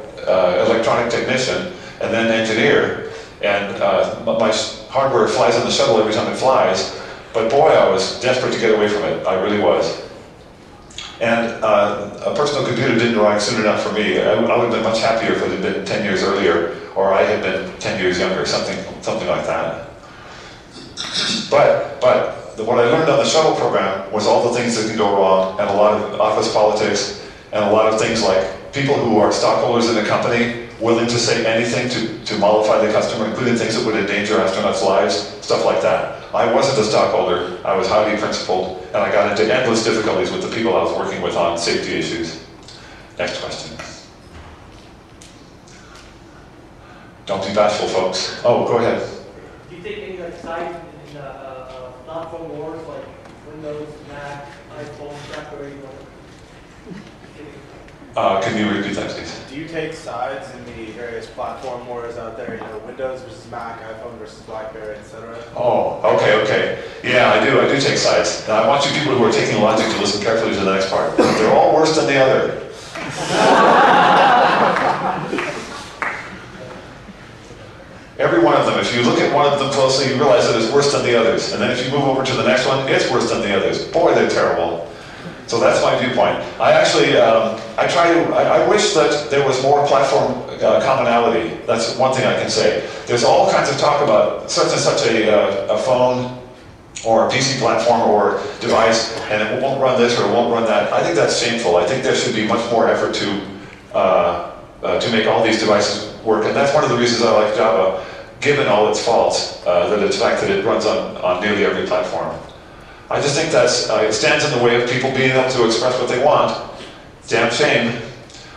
electronic technician and then engineer, and my hardware flies on the shuttle every time it flies, but boy, I was desperate to get away from it. I really was. And a personal computer didn't arrive soon enough for me. I would have been much happier if it had been 10 years earlier, or I had been 10 years younger, something like that. But what I learned on the shuttle program was all the things that can go wrong, and a lot of office politics, and a lot of things like people who are stockholders in a company willing to say anything to mollify the customer, including things that would endanger astronauts' lives, stuff like that. I wasn't a stockholder, I was highly principled, and I got into endless difficulties with the people I was working with on safety issues. Next question. Don't be bashful, folks. Oh, go ahead. Do you take any sides in platform wars like Windows, Mac, iPhone, BlackBerry? Can you repeat that, please? Do you take sides in the various platform wars out there? You know, Windows versus Mac, iPhone versus BlackBerry, etc. Oh, okay. Yeah, I do take sides. Now, I want you people who are taking logic to listen carefully to the next part. They're all worse than the other. Every one of them, if you look at one of them closely, you realize that it's worse than the others. And then if you move over to the next one, it's worse than the others. Boy, they're terrible. So that's my viewpoint. I actually, I wish that there was more platform commonality. That's one thing I can say. There's all kinds of talk about such and such a phone or a PC platform or device, and it won't run this or it won't run that. I think that's shameful. I think there should be much more effort to make all these devices work. And that's one of the reasons I like Java, given all its faults, the fact that it runs on nearly every platform. I just think that's, it stands in the way of people being able to express what they want. Damn shame.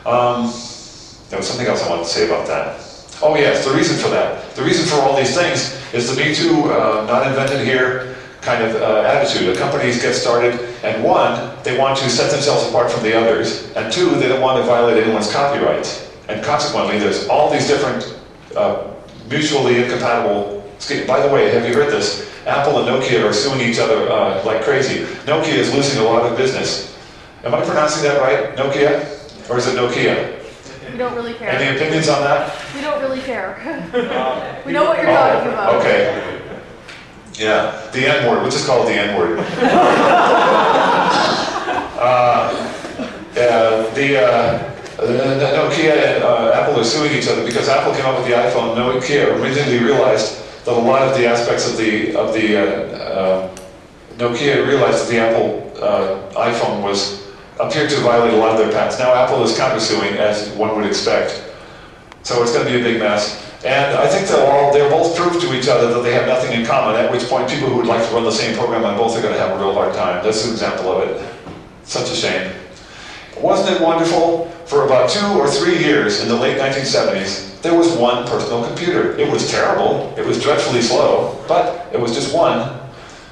There was something else I wanted to say about that. Oh yes, the reason for that. The reason for all these things is the Me Too, not invented here kind of attitude. The companies get started, and one, they want to set themselves apart from the others, and two, they don't want to violate anyone's copyrights. And consequently, there's all these different mutually incompatible By the way, have you heard this? Apple and Nokia are suing each other like crazy. Nokia is losing a lot of business. Am I pronouncing that right? Nokia? Or is it Nokia? We don't really care. Any opinions on that? We don't really care. We know what you're talking about. Okay. Yeah, the N-word. We'll just call it the N-word. Nokia and Apple are suing each other because Apple came up with the iPhone. Nokia originally realized that a lot of the aspects of the Nokia realized that the Apple iPhone appeared to violate a lot of their patents. Now Apple is countersuing, as one would expect. So it's going to be a big mess. And I think they'll both prove to each other that they have nothing in common, at which point people who would like to run the same program on both are going to have a real hard time. That's an example of it. Such a shame. Wasn't it wonderful? For about 2 or 3 years in the late 1970s, there was one personal computer. It was terrible. It was dreadfully slow, but it was just one.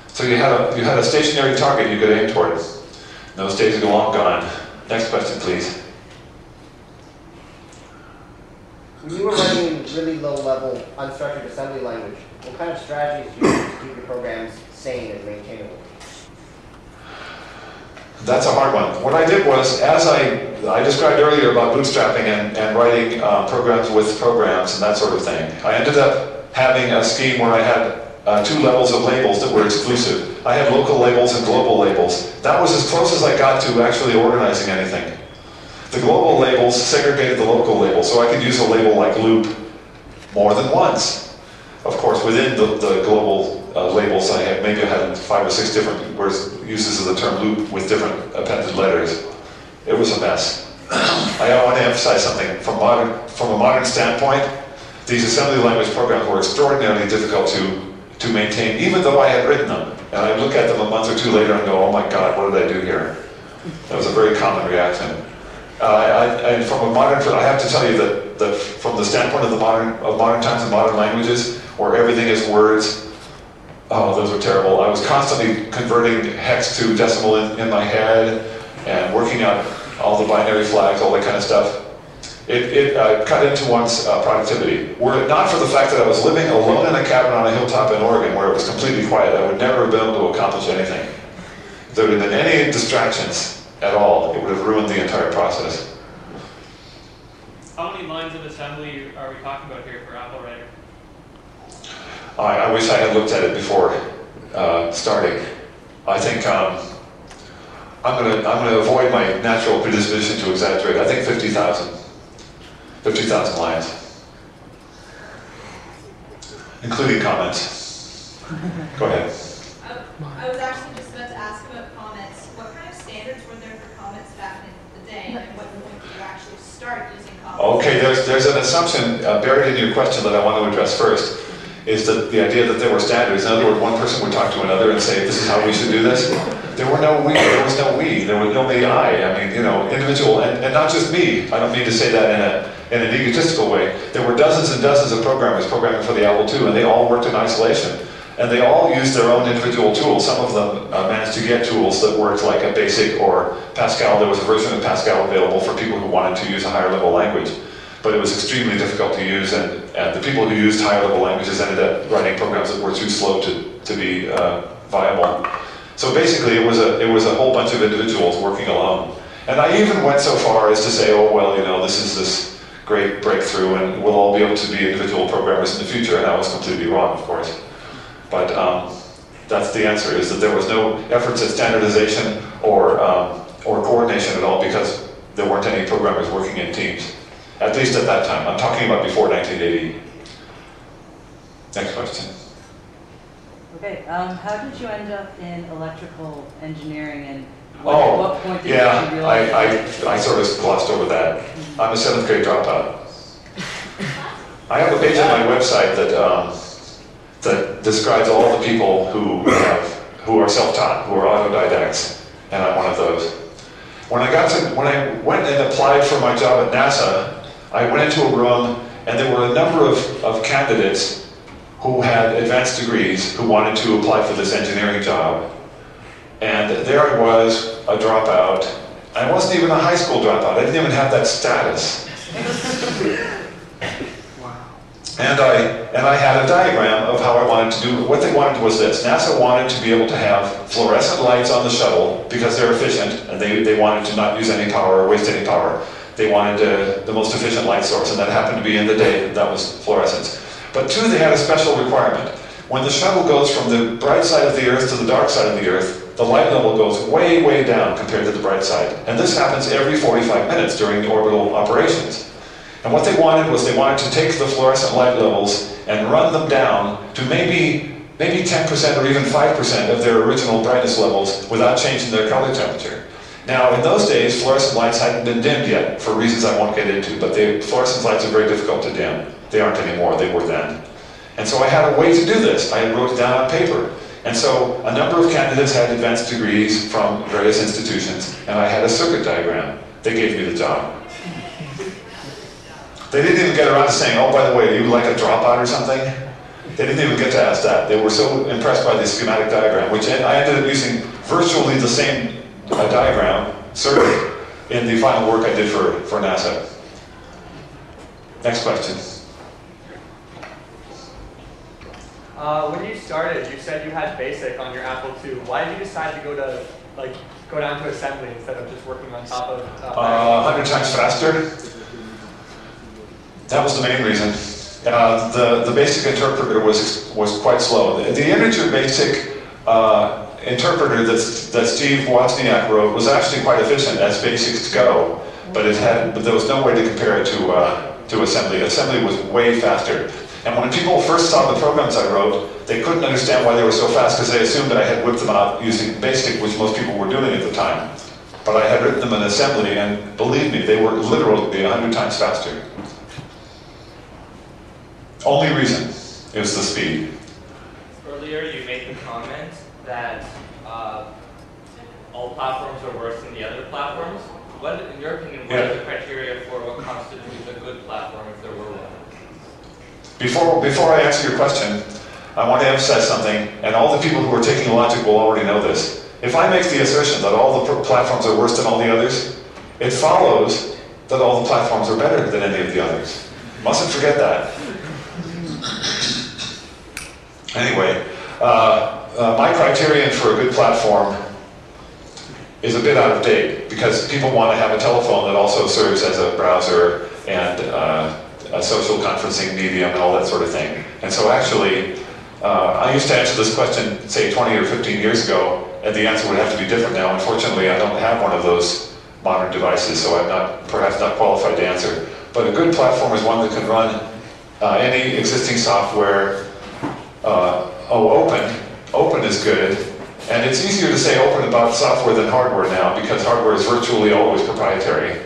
So you had a stationary target you could aim toward. Those days are long gone. Next question, please. When you were writing really low-level, unstructured assembly language, what kind of strategies do you use to keep your programs sane and maintainable? That's a hard one. What I did was, as I described earlier about bootstrapping and writing programs with programs and that sort of thing, I ended up having a scheme where I had 2 levels of labels that were exclusive. I had local labels and global labels. That was as close as I got to actually organizing anything. The global labels segregated the local labels, so I could use a label like loop more than once. Of course, within the global labels, I had 5 or 6 different uses of the term loop with different appended letters. It was a mess. I want to emphasize something. From a modern standpoint, these assembly language programs were extraordinarily difficult to maintain, even though I had written them. And I look at them a month or 2 later and go, oh my God, what did I do here? That was a very common reaction. And from a modern, I have to tell you that from the standpoint of modern times and modern languages, where everything is words, oh, those were terrible. I was constantly converting hex to decimal in my head and working out all the binary flags, all that kind of stuff. It cut into one's productivity. Were it not for the fact that I was living alone in a cabin on a hilltop in Oregon where it was completely quiet, I would never have been able to accomplish anything. If there would have been any distractions at all, it would have ruined the entire process. How many lines of assembly are we talking about here for Apple Writer? I wish I had looked at it before starting. I think I'm going to avoid my natural predisposition to exaggerate. I think 50,000 lines, including comments. Go ahead. I was actually just about to ask about comments. What kind of standards were there for comments back in the day, and what point did you actually start using comments? Okay, there's an assumption buried in your question that I want to address first. Is that the idea that there were standards. In other words, one person would talk to another and say, this is how we should do this. There was no we, there was only I. I mean, individual, and not just me. I don't mean to say that in an egotistical way. There were dozens and dozens of programmers programming for the Apple II, and they all worked in isolation. And they all used their own individual tools. Some of them managed to get tools that worked like a BASIC or Pascal. There was a version of Pascal available for people who wanted to use a higher level language. But it was extremely difficult to use, and the people who used higher level languages ended up writing programs that were too slow to be viable. So basically it was a whole bunch of individuals working alone. And I even went so far as to say, oh well, this is this great breakthrough and we'll all be able to be individual programmers in the future, and I was completely wrong, of course. But that's the answer, is that there was no efforts at standardization or coordination at all because there weren't any programmers working in teams. At least at that time. I'm talking about before 1980. Next question. Okay, how did you end up in electrical engineering, and at what point did you realize? I sort of glossed over that. I'm a 7th grade dropout. I have a page on my website that describes all the people who are self-taught, who are autodidacts, and I'm one of those. When I went and applied for my job at NASA, I went into a room and there were a number of candidates who had advanced degrees who wanted to apply for this engineering job. And there I was, a dropout. I wasn't even a high school dropout. I didn't even have that status. And I had a diagram of how I wanted to do. What they wanted was this. NASA wanted to be able to have fluorescent lights on the shuttle because they're efficient, and they wanted to not use any power or waste any power. They wanted the most efficient light source, and that happened to be in the day. That was fluorescence. But two, they had a special requirement. When the shuttle goes from the bright side of the Earth to the dark side of the Earth, the light level goes way, way down compared to the bright side. And this happens every 45 minutes during the orbital operations. And what they wanted was they wanted to take the fluorescent light levels and run them down to maybe 10% or even 5% of their original brightness levels without changing their color temperature. Now, in those days, fluorescent lights hadn't been dimmed yet, for reasons I won't get into, but fluorescent lights are very difficult to dim. They aren't anymore, they were then. And so I had a way to do this. I wrote it down on paper. And so a number of candidates had advanced degrees from various institutions, and I had a circuit diagram. They gave me the job. They didn't even get around to saying, oh, by the way, are you like a dropout or something? They didn't even get to ask that. They were so impressed by the schematic diagram, which I ended up using virtually the same diagram, circuit, in the final work I did for NASA. Next question. When you started, you said you had BASIC on your Apple II. Why did you decide to go down to assembly instead of just working on top of 100 times faster. That was the main reason. The BASIC interpreter was quite slow. The integer BASIC interpreter that Steve Wozniak wrote was actually quite efficient as BASICs go, but there was no way to compare it to assembly. Assembly was way faster. And when people first saw the programs I wrote, they couldn't understand why they were so fast because they assumed that I had whipped them out using BASIC, which most people were doing at the time. But I had written them in assembly, and believe me, they were literally 100 times faster. Only reason is the speed. Earlier, you made the comment that all platforms are worse than the other platforms. What, in your opinion, what are the criteria for what constitutes a good platform if there were one? Before I answer your question, I want to emphasize something, and all the people who are taking logic will already know this. If I make the assertion that all the platforms are worse than all the others, it follows that all the platforms are better than any of the others. Mustn't forget that. Anyway, my criterion for a good platform is a bit out of date because people want to have a telephone that also serves as a browser and a social conferencing medium and all that sort of thing. And so actually, I used to answer this question, say 20 or 15 years ago, and the answer would have to be different now. Unfortunately, I don't have one of those modern devices, so I'm perhaps not qualified to answer. But a good platform is one that can run any existing software. Open is good. And it's easier to say open about software than hardware now because hardware is virtually always proprietary.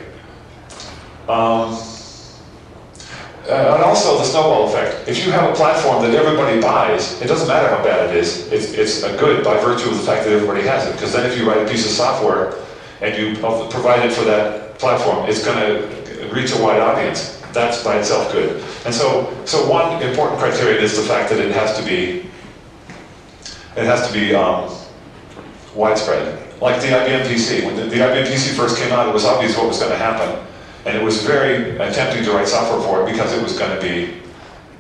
And also the snowball effect. If you have a platform that everybody buys, it doesn't matter how bad it is. It's a good by virtue of the fact that everybody has it. Because then if you write a piece of software and you provide it for that platform, it's going to reach a wide audience. That's by itself good. And so one important criterion is the fact that it has to be widespread. Like the IBM PC. When the IBM PC first came out, it was obvious what was going to happen. And it was very tempting to write software for it because it was going to be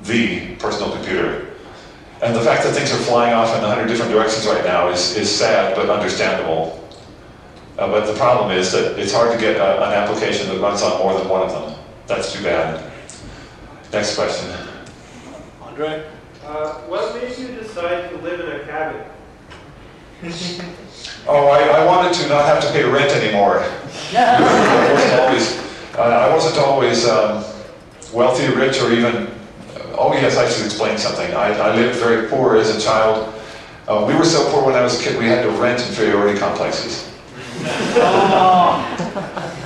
the personal computer. And the fact that things are flying off in 100 different directions right now is sad, but understandable. But the problem is that it's hard to get an application that runs on more than one of them. That's too bad. Next question. Andre? What made you decide to live in a cabin? Oh, I wanted to not have to pay rent anymore. I wasn't always wealthy, rich, or even... Oh yes, I should explain something. I lived very poor as a child. We were so poor when I was a kid, we had to rent inferiority complexes.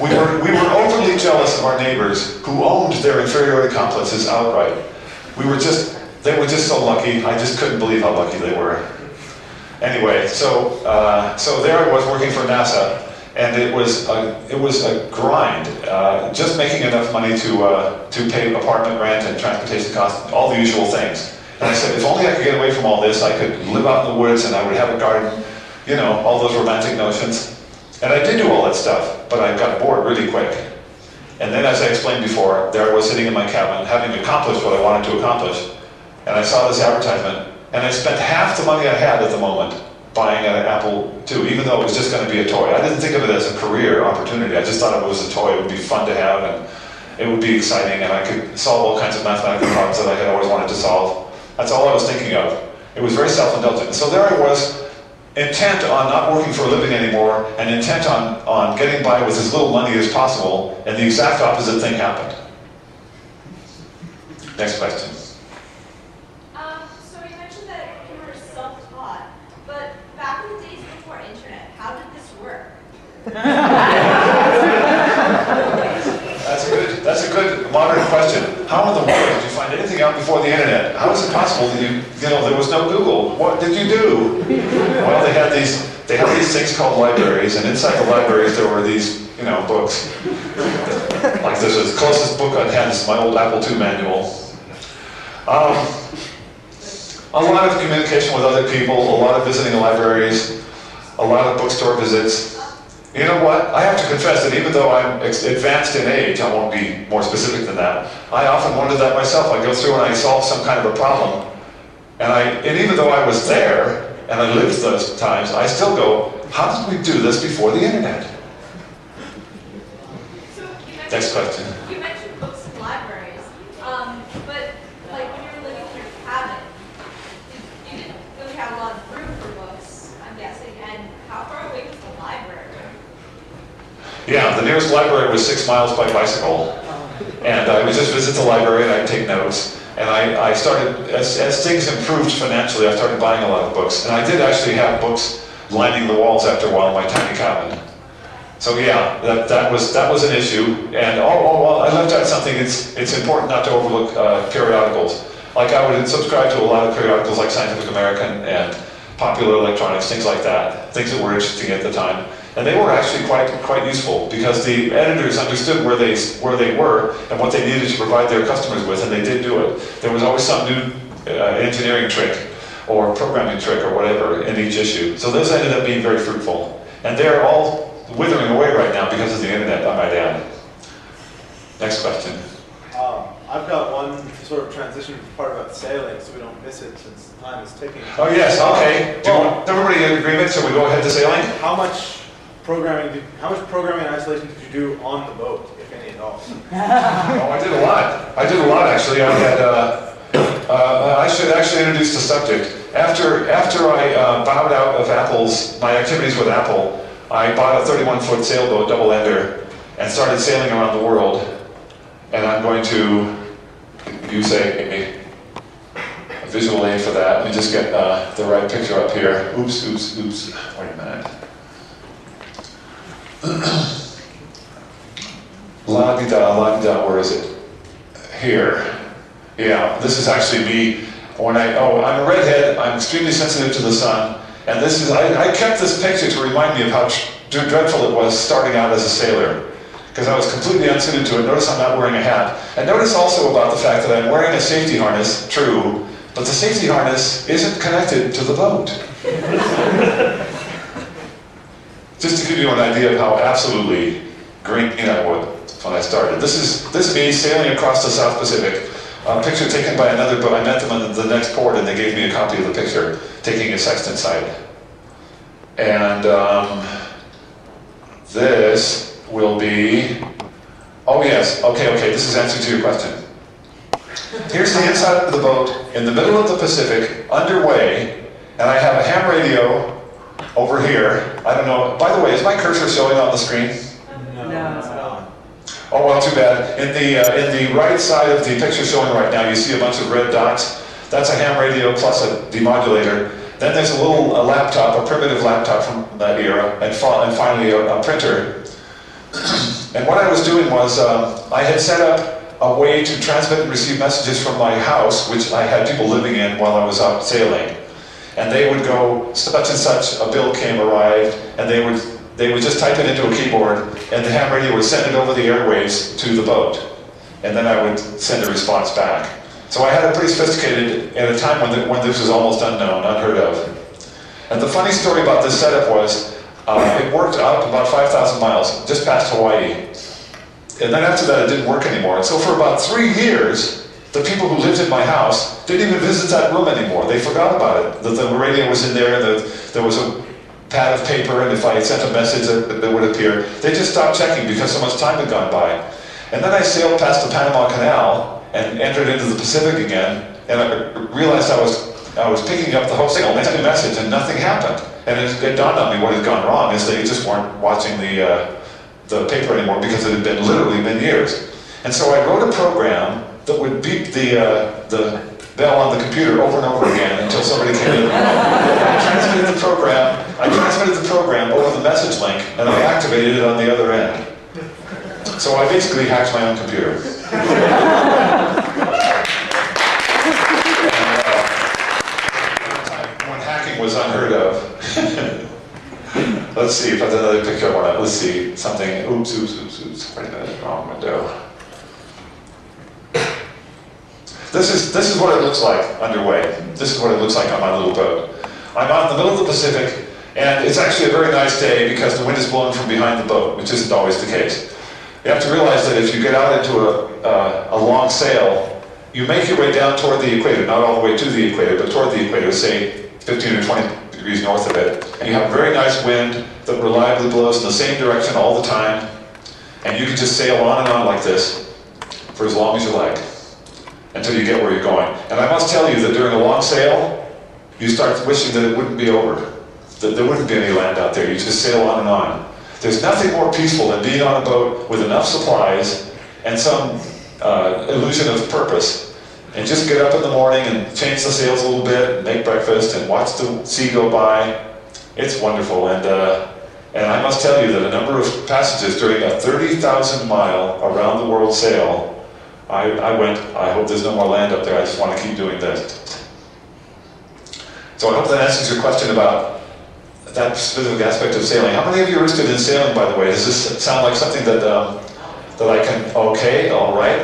We were overly jealous of our neighbors who owned their inferiority complexes outright. They were just so lucky. I just couldn't believe how lucky they were. Anyway, so there I was working for NASA, and it was a grind, just making enough money to pay apartment rent and transportation costs, all the usual things. And I said, if only I could get away from all this, I could live out in the woods and I would have a garden, you know, all those romantic notions. And I did do all that stuff, but I got bored really quick. And then, as I explained before, there I was sitting in my cabin, having accomplished what I wanted to accomplish, and I saw this advertisement, and I spent half the money I had at the moment buying an Apple II, even though it was just going to be a toy. I didn't think of it as a career opportunity. I just thought it was a toy. It would be fun to have, and it would be exciting, and I could solve all kinds of mathematical problems that I had always wanted to solve. That's all I was thinking of. It was very self-indulgent. So there I was, intent on not working for a living anymore, and intent on getting by with as little money as possible, and the exact opposite thing happened. Next question. So you mentioned that you were self-taught, but back in the days before internet, how did this work? That's a good modern question. How in the world did you find anything out before the internet? How is it possible that there was no Google? What did you do? Well, they had these things called libraries, and inside the libraries there were these, books. Like this is the closest book I'd had is my old Apple II manual. A lot of communication with other people, a lot of visiting libraries, a lot of bookstore visits. You know what? I have to confess that even though I'm advanced in age, I won't be more specific than that, I often wonder that myself. I go through and I solve some kind of a problem, and even though I was there, and I lived those times, I still go, how did we do this before the internet? Next question. You mentioned books and libraries, but like when you were living in your cabin, you didn't really have a lot of room for books, I'm guessing, and how far away was the library? Yeah, the nearest library was 6 miles by bicycle, and I would just visit the library and I'd take notes. And I started, as things improved financially, I started buying a lot of books. And I did actually have books lining the walls after a while in my tiny cabin. So yeah, that was an issue. And well, I left out something. It's important not to overlook periodicals. Like I would subscribe to a lot of periodicals like Scientific American and Popular Electronics, things like that, things that were interesting at the time. And they were actually quite useful because the editors understood where they were and what they needed to provide their customers with, and they did do it. There was always some new engineering trick or programming trick or whatever in each issue. So those ended up being very fruitful. And they're all withering away right now because of the internet, I might add. Next question. I've got one sort of transition part about sailing, so we don't miss it since time is ticking. Oh yes, okay. Do you want everybody in agreement, so we go ahead to sailing? How much programming and isolation did you do on the boat, if any at all? Oh, I did a lot. I did a lot actually. I had. I should actually introduce the subject. After I bowed out of my activities with Apple, I bought a 31-foot sailboat, double-ender, and started sailing around the world. And I'm going to use a visual aid for that. Let me just get the right picture up here. Oops. Wait a minute. La-di-da, where is it? Here. Yeah, this is actually me when I'm a redhead, I'm extremely sensitive to the sun, and this is, I kept this picture to remind me of how dreadful it was starting out as a sailor, because I was completely unsuited to it. Notice I'm not wearing a hat. And notice also about the fact that I'm wearing a safety harness, true, but the safety harness isn't connected to the boat. Just to give you an idea of how absolutely green I was when I started. This is me sailing across the South Pacific. A picture taken by another boat. I met them in the next port and they gave me a copy of the picture, taking a sextant sight. And this will be, oh yes, okay, this is answer to your question. Here's the inside of the boat in the middle of the Pacific, underway, and I have a ham radio over here. I don't know, by the way, is my cursor showing on the screen? No. Oh well, too bad. In the right side of the picture showing right now, you see a bunch of red dots. That's a ham radio plus a demodulator. Then there's a little laptop, a primitive laptop from that era, and finally a printer. And what I was doing was, I had set up a way to transmit and receive messages from my house, which I had people living in while I was out sailing. And they would go, such and such, a bill arrived, and they would just type it into a keyboard, and the ham radio would send it over the airwaves to the boat. And then I would send a response back. So I had it pretty sophisticated at a time when this was almost unknown, unheard of. And the funny story about this setup was, it worked out about 5,000 miles, just past Hawaii. And then after that, it didn't work anymore. And so for about 3 years, the people who lived in my house didn't even visit that room anymore. They forgot about it. That the radio was in there, and there was a pad of paper, and if I sent a message, it would appear. They just stopped checking because so much time had gone by. And then I sailed past the Panama Canal and entered into the Pacific again, and I realized I was picking up the whole signal, and I sent a message, and nothing happened. And it dawned on me what had gone wrong is they just weren't watching the paper anymore because it had literally been years. And so I wrote a program that would beep the bell on the computer over and over again until somebody came in. I transmitted the program over the message link, and I activated it on the other end. So I basically hacked my own computer. When hacking was unheard of. Let's see if I have another picture I want to. Let's see something. Oops. Wait a minute, wrong window. This is what it looks like underway. This is what it looks like on my little boat. I'm out in the middle of the Pacific, and it's actually a very nice day because the wind is blowing from behind the boat, which isn't always the case. You have to realize that if you get out into a long sail, you make your way down toward the equator, not all the way to the equator, but toward the equator, say 15 or 20 degrees north of it, and you have a very nice wind that reliably blows in the same direction all the time, and you can just sail on and on like this for as long as you like, until you get where you're going. And I must tell you that during a long sail, you start wishing that it wouldn't be over, that there wouldn't be any land out there. You just sail on and on. There's nothing more peaceful than being on a boat with enough supplies and some illusion of purpose, and just get up in the morning and change the sails a little bit, and make breakfast, and watch the sea go by. It's wonderful, and I must tell you that a number of passages during a 30,000-mile around-the-world sail, I went, I hope there's no more land up there, I just want to keep doing this. So I hope that answers your question about that specific aspect of sailing. How many of you are interested in sailing, by the way? Does this sound like something that I can, okay, all right.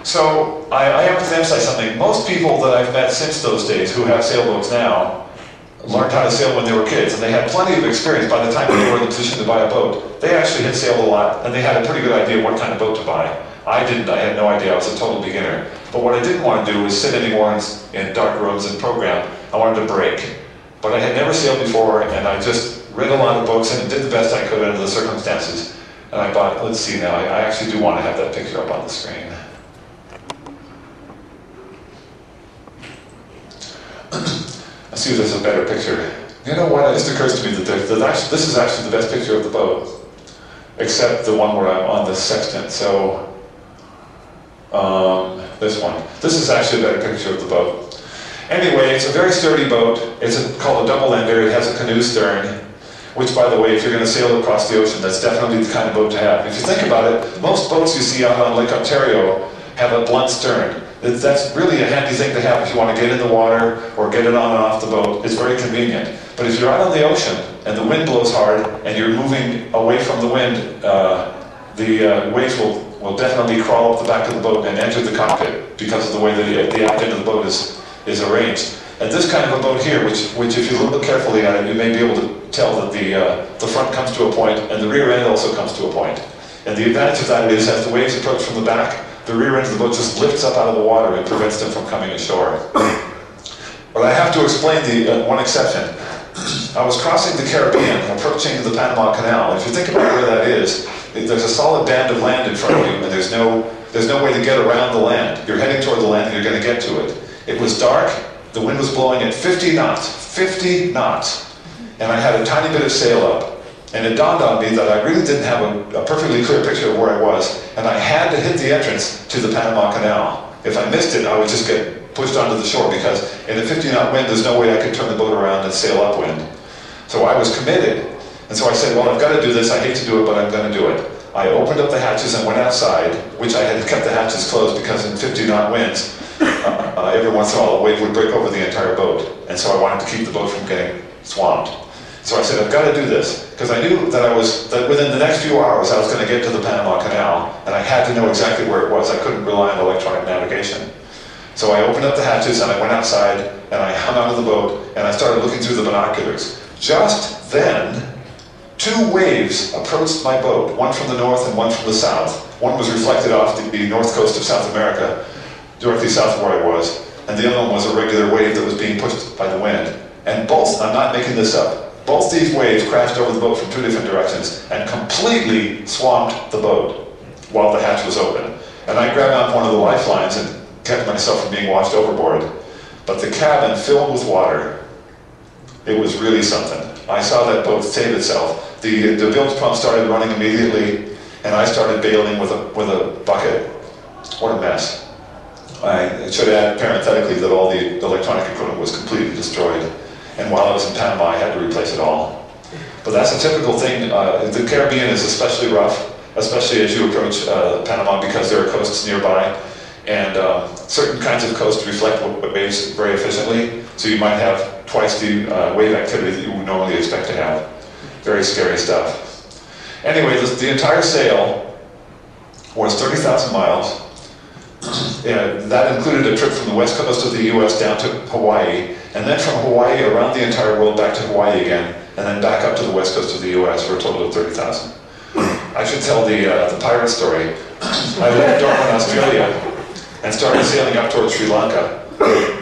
So I have to emphasize something. Most people that I've met since those days who have sailboats now learned how to sail when they were kids, and they had plenty of experience by the time they were in the position to buy a boat. They actually had sailed a lot, and they had a pretty good idea what kind of boat to buy. I didn't. I had no idea. I was a total beginner. But what I didn't want to do was sit anymore in dark rooms and program. I wanted to break. But I had never sailed before, and I just read a lot of books and did the best I could under the circumstances. And I thought, let's see now, I actually do want to have that picture up on the screen. Let's see if there's a better picture. You know what? It just occurs to me that this is actually the best picture of the boat, except the one where I'm on the sextant. So, this one. This is actually a better picture of the boat. Anyway, it's a very sturdy boat. It's called a double-ender. It has a canoe stern, which, by the way, if you're going to sail across the ocean, that's definitely the kind of boat to have. If you think about it, most boats you see out on Lake Ontario have a blunt stern. That's really a handy thing to have if you want to get in the water or get it on and off the boat. It's very convenient. But if you're out on the ocean and the wind blows hard and you're moving away from the wind, the waves will definitely crawl up the back of the boat and enter the cockpit because of the way the aft end of the boat is arranged. And this kind of a boat here, which if you look carefully at it, you may be able to tell that the front comes to a point and the rear end also comes to a point. And the advantage of that is, as the waves approach from the back, the rear end of the boat just lifts up out of the water and prevents them from coming ashore. But I have to explain the one exception. I was crossing the Caribbean, approaching the Panama Canal. If you think about where that is, there's a solid band of land in front of you, and there's no way to get around the land. You're heading toward the land, and you're going to get to it. It was dark. The wind was blowing at 50 knots. 50 knots. And I had a tiny bit of sail up. And it dawned on me that I really didn't have a perfectly clear picture of where I was, and I had to hit the entrance to the Panama Canal. If I missed it, I would just get pushed onto the shore, because in a 50-knot wind, there's no way I could turn the boat around and sail upwind. So I was committed. And so I said, well, I've got to do this. I hate to do it, but I'm going to do it. I opened up the hatches and went outside, which I had kept the hatches closed because in 50-knot winds, every once in a while a wave would break over the entire boat. And so I wanted to keep the boat from getting swamped. So I said, I've got to do this, because I knew that within the next few hours I was going to get to the Panama Canal, and I had to know exactly where it was. I couldn't rely on electronic navigation. So I opened up the hatches and I went outside and I hung onto the boat and I started looking through the binoculars. Just then, two waves approached my boat, one from the north and one from the south. One was reflected off the north coast of South America, directly south of where I was, and the other one was a regular wave that was being pushed by the wind. And both, I'm not making this up, both these waves crashed over the boat from two different directions and completely swamped the boat while the hatch was open. And I grabbed onto one of the lifelines and kept myself from being washed overboard. But the cabin filled with water. It was really something. I saw that boat save itself. The bilge pump started running immediately, and I started bailing with a bucket. What a mess. I should add parenthetically that all the electronic equipment was completely destroyed, and while I was in Panama I had to replace it all. But that's a typical thing. The Caribbean is especially rough, especially as you approach Panama, because there are coasts nearby, and certain kinds of coasts reflect waves very efficiently, so you might have twice the wave activity that you would normally expect to have. Very scary stuff. Anyway, the entire sail was 30,000 miles. That included a trip from the west coast of the US down to Hawaii, and then from Hawaii around the entire world back to Hawaii again, and then back up to the west coast of the US for a total of 30,000. I should tell the pirate story. I left Darwin, Australia, and started sailing up towards Sri Lanka.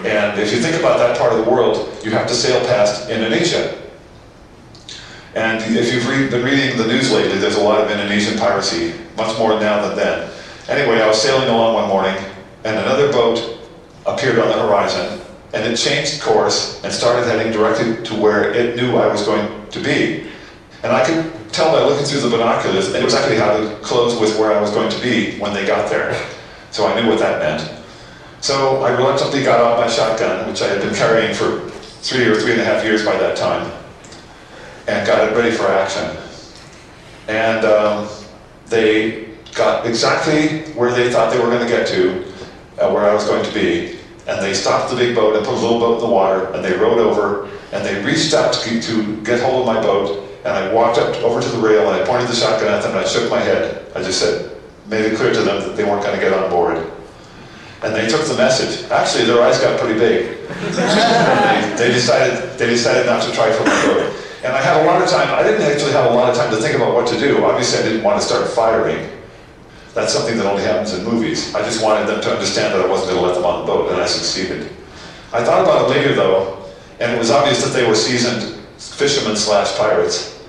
And if you think about that part of the world, you have to sail past Indonesia. And if you've been reading the news lately, there's a lot of Indonesian piracy, much more now than then. Anyway, I was sailing along one morning, and another boat appeared on the horizon, and it changed course and started heading directly to where it knew I was going to be. And I could tell by looking through the binoculars that it was exactly how to close with where I was going to be when they got there. So I knew what that meant. So I reluctantly got out my shotgun, which I had been carrying for 3 or 3.5 years by that time, and got it ready for action. And they got exactly where they thought they were going to get to, where I was going to be, and they stopped the big boat and put a little boat in the water, and they rowed over, and they reached out to get hold of my boat, and I walked up over to the rail, and I pointed the shotgun at them, and I shook my head. I just said, made it clear to them that they weren't going to get on board. And they took the message. Actually, their eyes got pretty big. they decided not to try for my boat. And I had a lot of time. I didn't actually have a lot of time to think about what to do. Obviously, I didn't want to start firing. That's something that only happens in movies. I just wanted them to understand that I wasn't going to let them on the boat, and I succeeded. I thought about it later, though, and it was obvious that they were seasoned fishermen / pirates.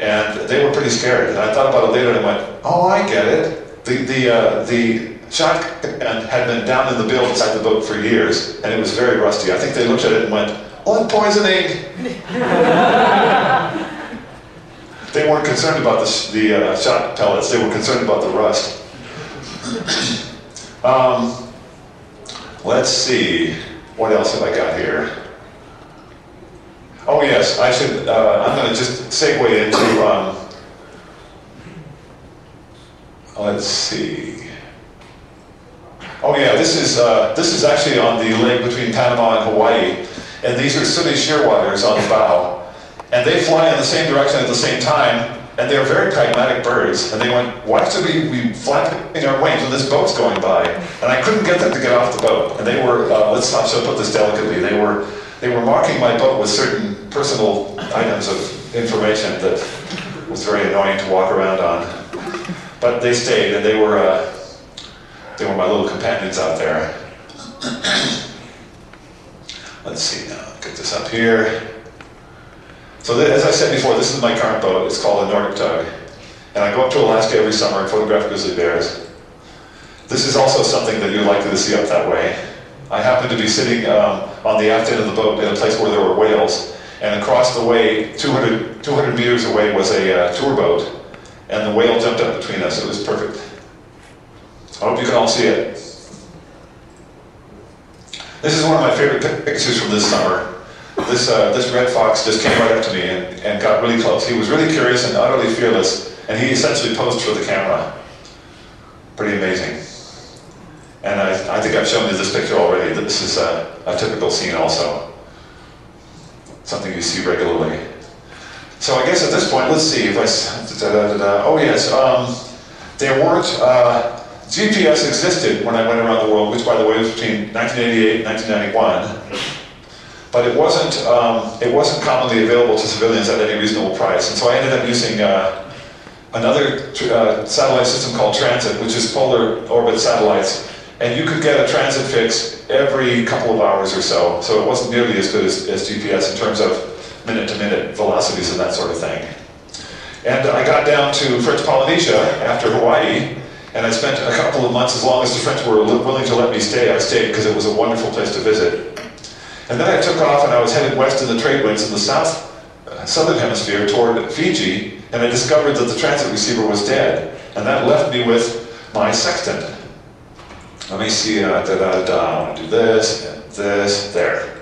And they were pretty scared. And I thought about it later and I went, oh, I get it. The shotgun had been down in the bilge inside the boat for years, and it was very rusty. I think they looked at it and went, blood poisoning! They weren't concerned about the shot pellets, they were concerned about the rust. Let's see, what else have I got here? Oh yes, I should, I'm going to just segue into, let's see. Oh yeah, this is actually on the lake between Panama and Hawaii, and these are sooty shearwaters on the bow, and they fly in the same direction at the same time, and they're very pragmatic birds, and they went, why should we be flapping our wings when this boat's going by? And I couldn't get them to get off the boat, and they were, I should put this delicately, they were marking my boat with certain personal items of information that was very annoying to walk around on. But they stayed, and they were my little companions out there. Let's see now, get this up here. So as I said before, this is my current boat. It's called a Nordic Tug. And I go up to Alaska every summer and photograph grizzly bears. This is also something that you're likely to see up that way. I happened to be sitting on the aft end of the boat in a place where there were whales, and across the way, 200 meters away, was a tour boat, and the whale jumped up between us. It was perfect. I hope you can all see it. This is one of my favorite pictures from this summer. This red fox just came right up to me and got really close. He was really curious and utterly fearless, and he essentially posed for the camera. Pretty amazing. And I think I've shown you this picture already, that this is a typical scene also. Something you see regularly. So I guess at this point, let's see if oh yes, there weren't, GPS existed when I went around the world, which by the way was between 1988 and 1991. but it wasn't commonly available to civilians at any reasonable price. And so I ended up using another satellite system called Transit, which is polar orbit satellites. And you could get a transit fix every couple of hours or so. So it wasn't nearly as good as GPS in terms of minute-to-minute velocities and that sort of thing. And I got down to French Polynesia after Hawaii, and I spent a couple of months, as long as the French were willing to let me stay, I stayed because it was a wonderful place to visit. And then I took off and I was headed west in the trade winds in the southern hemisphere toward Fiji, and I discovered that the transit receiver was dead. And that left me with my sextant. Let me see, I want to do this, and this, there.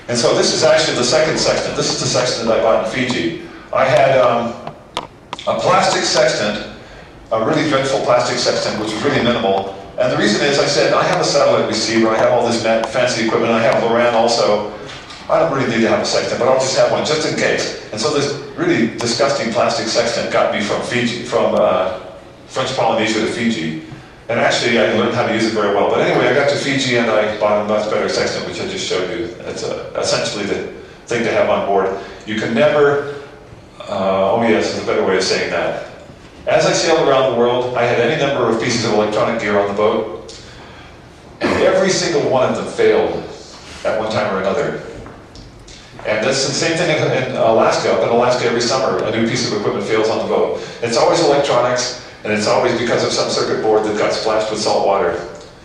And so this is actually the second sextant. This is the sextant that I bought in Fiji. I had a plastic sextant, a really dreadful plastic sextant, which was really minimal. And the reason is, I said, I have a satellite receiver, I have all this fancy equipment, I have Loran also. I don't really need to have a sextant, but I'll just have one just in case. And so this really disgusting plastic sextant got me from Fiji, from French Polynesia to Fiji. And actually, I learned how to use it very well. But anyway, I got to Fiji and I bought a much better sextant, which I just showed you. It's essentially the thing to have on board. You can never, oh yes, there's a better way of saying that. As I sailed around the world, I had any number of pieces of electronic gear on the boat, and every single one of them failed at one time or another. And that's the same thing in Alaska. Up in Alaska every summer, a new piece of equipment fails on the boat. It's always electronics, and it's always because of some circuit board that got splashed with salt water.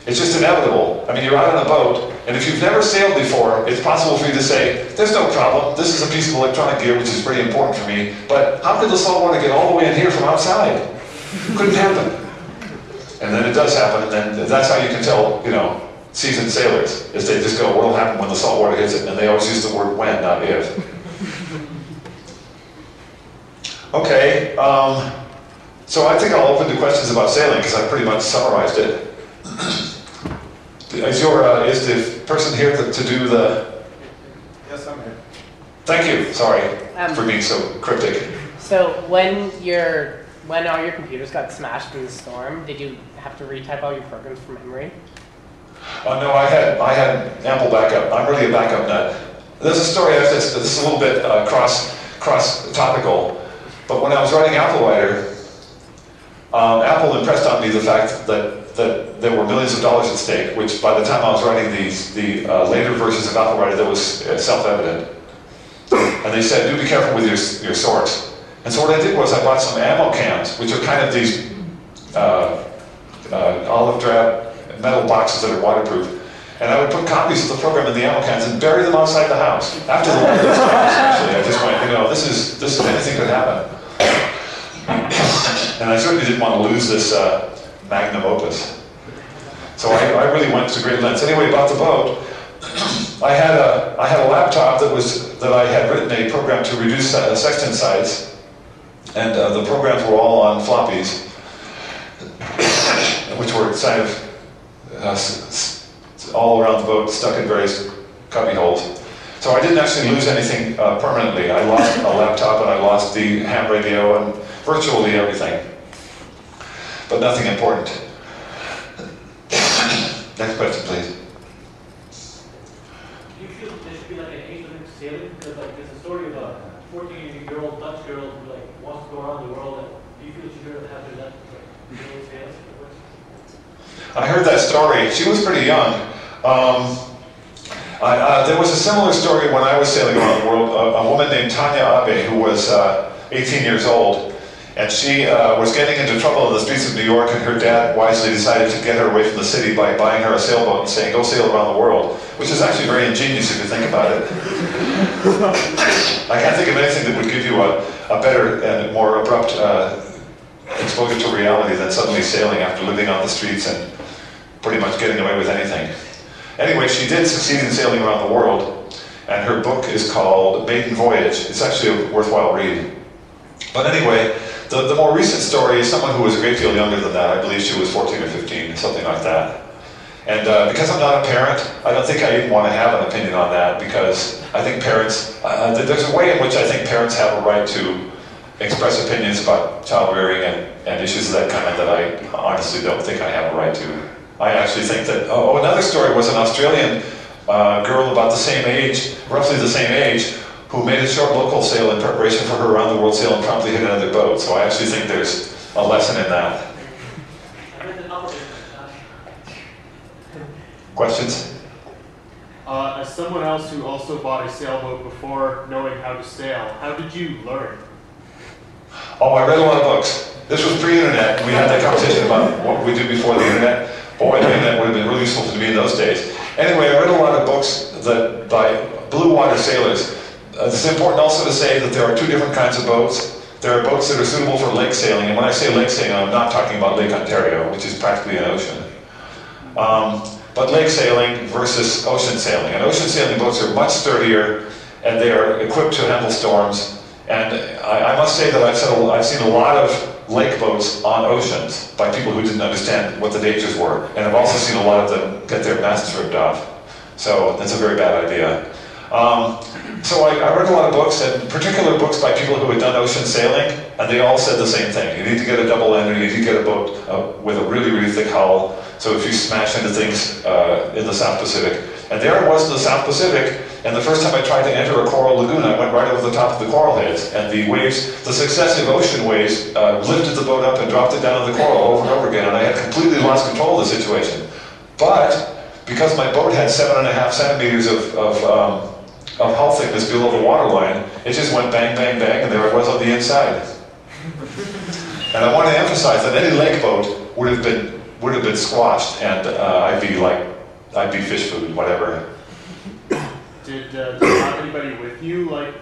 It's just inevitable. I mean, you're out on a boat, and if you've never sailed before, it's possible for you to say, there's no problem, this is a piece of electronic gear which is pretty important for me, but how could the salt water get all the way in here from outside? Couldn't happen. And then it does happen, and then that's how you can tell, you know, seasoned sailors, is they just go, what'll happen when the salt water hits it? And they always use the word when, not if. Okay, so I think I'll open to questions about sailing, because I pretty much summarized it. Is the person here to do the... Yes, I'm here. Thank you, sorry for being so cryptic. So when all your computers got smashed in the storm, did you have to retype all your programs from memory? No, I had ample backup. I'm really a backup nut. There's a story, this is a little bit cross-topical, but when I was writing Applewriter, Apple impressed on me the fact that there were millions of dollars at stake, which by the time I was writing the later versions of Applewriter, that was self-evident. And they said, do be careful with your source. And so what I did was I bought some ammo cans, which are kind of these olive drab metal boxes that are waterproof. And I would put copies of the program in the ammo cans and bury them outside the house. After the war, actually, I just went, you know, this is anything could happen. And I certainly didn't want to lose this magnum opus. So I really went to great lengths. Anyway, about the boat, I had a laptop that I had written a program to reduce sextant size, and the programs were all on floppies, which were kind of all around the boat, stuck in various cubby holes. So I didn't actually lose anything permanently. I lost a laptop and I lost the ham radio and virtually everything, but nothing important. Next question, please. Do you feel there should be like an age limit to sailing? Because like there's a story of a 14-year-old Dutch girl who like wants to go around the world. And do you feel she should have to that like sails? I heard that story. She was pretty young. There was a similar story when I was sailing around the world. A woman named Tanya Abe, who was 18 years old, and she was getting into trouble in the streets of New York, and her dad wisely decided to get her away from the city by buying her a sailboat and saying, go sail around the world, which is actually very ingenious if you think about it. I can't think of anything that would give you a better and more abrupt exposure to reality than suddenly sailing after living on the streets and pretty much getting away with anything. Anyway, she did succeed in sailing around the world, and her book is called Maiden Voyage. It's actually a worthwhile read. But anyway, the more recent story is someone who was a great deal younger than that. I believe she was 14 or 15, something like that. And because I'm not a parent, I don't think I even want to have an opinion on that, because I think parents, there's a way in which I think parents have a right to express opinions about child rearing and issues of that kind that I honestly don't think I have a right to. I actually think that, another story was an Australian girl about the same age, roughly the same age, who made a short local sail in preparation for her around-the-world sail and promptly hit another boat. So I actually think there's a lesson in that. Questions? As someone else who also bought a sailboat before knowing how to sail, how did you learn? Oh, I read a lot of books. This was pre-internet. We had that conversation about what we do before the internet. Boy, the internet would have been really useful to me in those days. Anyway, I read a lot of books that by blue water sailors. It's important also to say that there are two different kinds of boats. There are boats that are suitable for lake sailing, and when I say lake sailing, I'm not talking about Lake Ontario, which is practically an ocean. But lake sailing versus ocean sailing. And ocean sailing boats are much sturdier, and they are equipped to handle storms. And I must say that I've seen a lot of lake boats on oceans by people who didn't understand what the dangers were. And I've also seen a lot of them get their masts ripped off. So that's a very bad idea. So I read a lot of books, and particular books by people who had done ocean sailing, and they all said the same thing. You need to get a double ender, you need to get a boat with a really, really thick hull, so if you smash into things in the South Pacific. And there I was in the South Pacific, and the first time I tried to enter a coral lagoon, I went right over the top of the coral heads, and the waves, the successive ocean waves, lifted the boat up and dropped it down on the coral over and over again, and I had completely lost control of the situation. But, because my boat had 7.5 centimeters of hull thickness below the waterline, it just went bang, bang, bang, and there I was on the inside. And I want to emphasize that any lake boat would have been squashed, and I'd be fish food, whatever. Did you have anybody with you, like,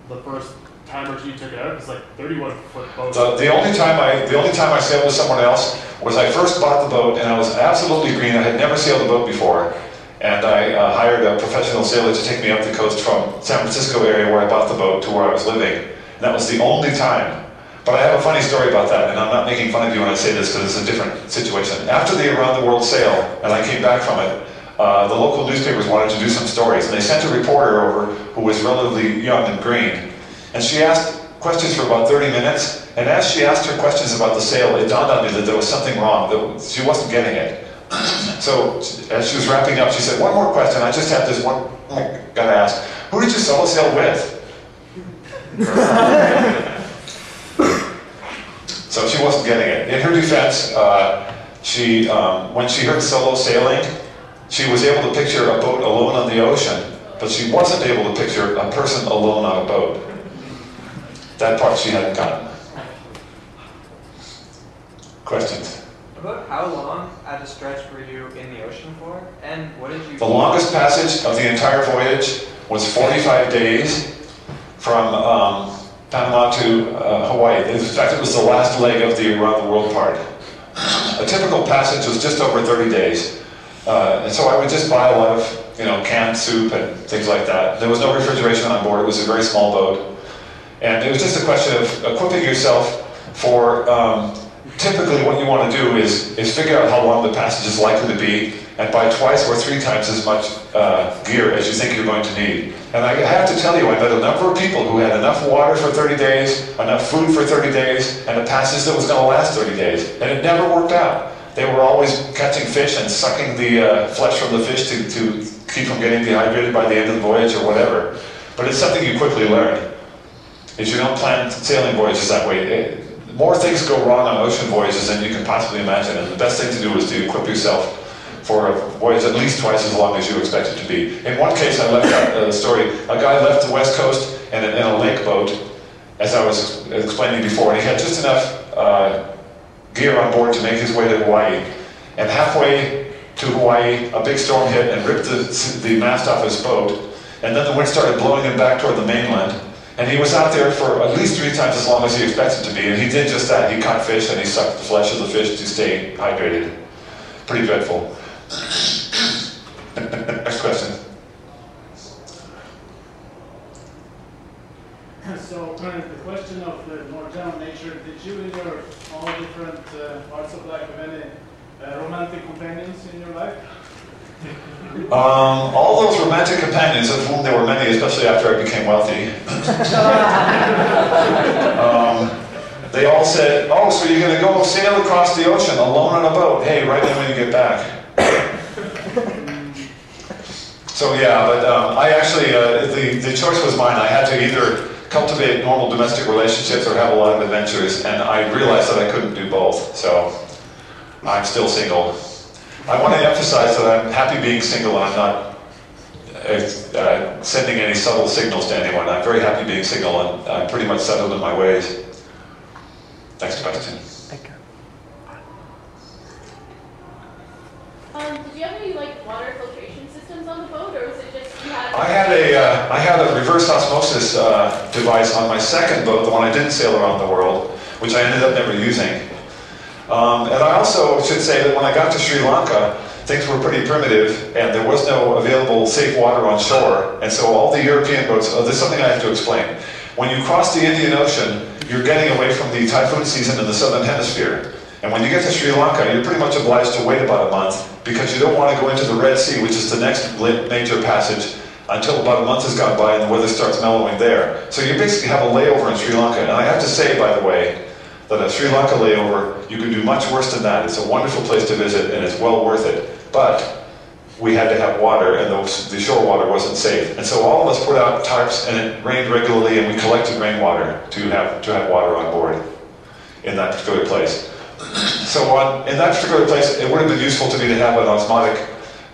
the first time or two you took it out? It's like 31-foot boat. The only time I sailed with someone else was I first bought the boat, and I was absolutely green. I had never sailed a boat before. And I hired a professional sailor to take me up the coast from San Francisco area where I bought the boat to where I was living. And that was the only time. But I have a funny story about that, and I'm not making fun of you when I say this because it's a different situation. After the Around the World sail, and I came back from it, the local newspapers wanted to do some stories, and they sent a reporter over who was relatively young and green. And she asked questions for about 30 minutes, and as she asked her questions about the sail, it dawned on me that there was something wrong, that she wasn't getting it. So, as she was wrapping up, she said, "One more question, I just have this one, I gotta ask. Who did you solo sail with?" So she wasn't getting it. In her defense, when she heard solo sailing, she was able to picture a boat alone on the ocean, but she wasn't able to picture a person alone on a boat. That part she hadn't gotten. Questions? About how long at a stretch were you in the ocean for? And what did you... The longest passage of the entire voyage was 45 days from Panama to Hawaii. In fact, it was the last leg of the Around the World part. A typical passage was just over 30 days. And so I would just buy a lot of, canned soup and things like that. There was no refrigeration on board. It was a very small boat. And it was just a question of equipping yourself for... typically what you want to do is figure out how long the passage is likely to be and buy twice or 3 times as much gear as you think you're going to need. And I have to tell you, I met a number of people who had enough water for 30 days, enough food for 30 days, and a passage that was going to last 30 days. And it never worked out. They were always catching fish and sucking the flesh from the fish to keep from getting dehydrated by the end of the voyage or whatever. But it's something you quickly learn. Is you don't plan sailing voyages that way. More things go wrong on ocean voyages than you can possibly imagine, and the best thing to do is to equip yourself for a voyage at least twice as long as you expect it to be. In one case, I left out a story. A guy left the West Coast in a lake boat, as I was explaining before, and he had just enough gear on board to make his way to Hawaii. And halfway to Hawaii, a big storm hit and ripped the mast off his boat, and then the wind started blowing him back toward the mainland. And he was out there for at least 3 times as long as he expected to be, and he did just that. He caught fish and he sucked the flesh of the fish to stay hydrated. Pretty dreadful. Next question. So, the question of the more general nature, did you in your all different parts of life have any romantic companions in your life? All those romantic companions, of whom there were many, especially after I became wealthy, they all said, "Oh, so you're going to go sail across the ocean alone on a boat? Hey, write in when you get back." So yeah, but I actually, the choice was mine. I had to either cultivate normal domestic relationships or have a lot of adventures, and I realized that I couldn't do both, so I'm still single. I want to emphasize that I'm happy being single and I'm not sending any subtle signals to anyone. I'm very happy being single and I'm pretty much settled in my ways. Next question. Did you have any like water filtration systems on the boat, or was it just you had? I had a reverse osmosis device on my second boat, the one I didn't sail around the world, which I ended up never using. And I also should say that when I got to Sri Lanka, things were pretty primitive, and there was no available safe water on shore. And so all the European boats, this is something I have to explain. When you cross the Indian Ocean, you're getting away from the typhoon season in the southern hemisphere. And when you get to Sri Lanka, you're pretty much obliged to wait about a month because you don't want to go into the Red Sea, which is the next major passage, until about a month has gone by and the weather starts mellowing there. So you basically have a layover in Sri Lanka. And I have to say, by the way, that a Sri Lanka layover, you can do much worse than that. It's a wonderful place to visit and it's well worth it. But we had to have water and the shore water wasn't safe. And so all of us put out tarps and it rained regularly and we collected rainwater to have water on board in that particular place. So in that particular place, it would have been useful to me to have an osmotic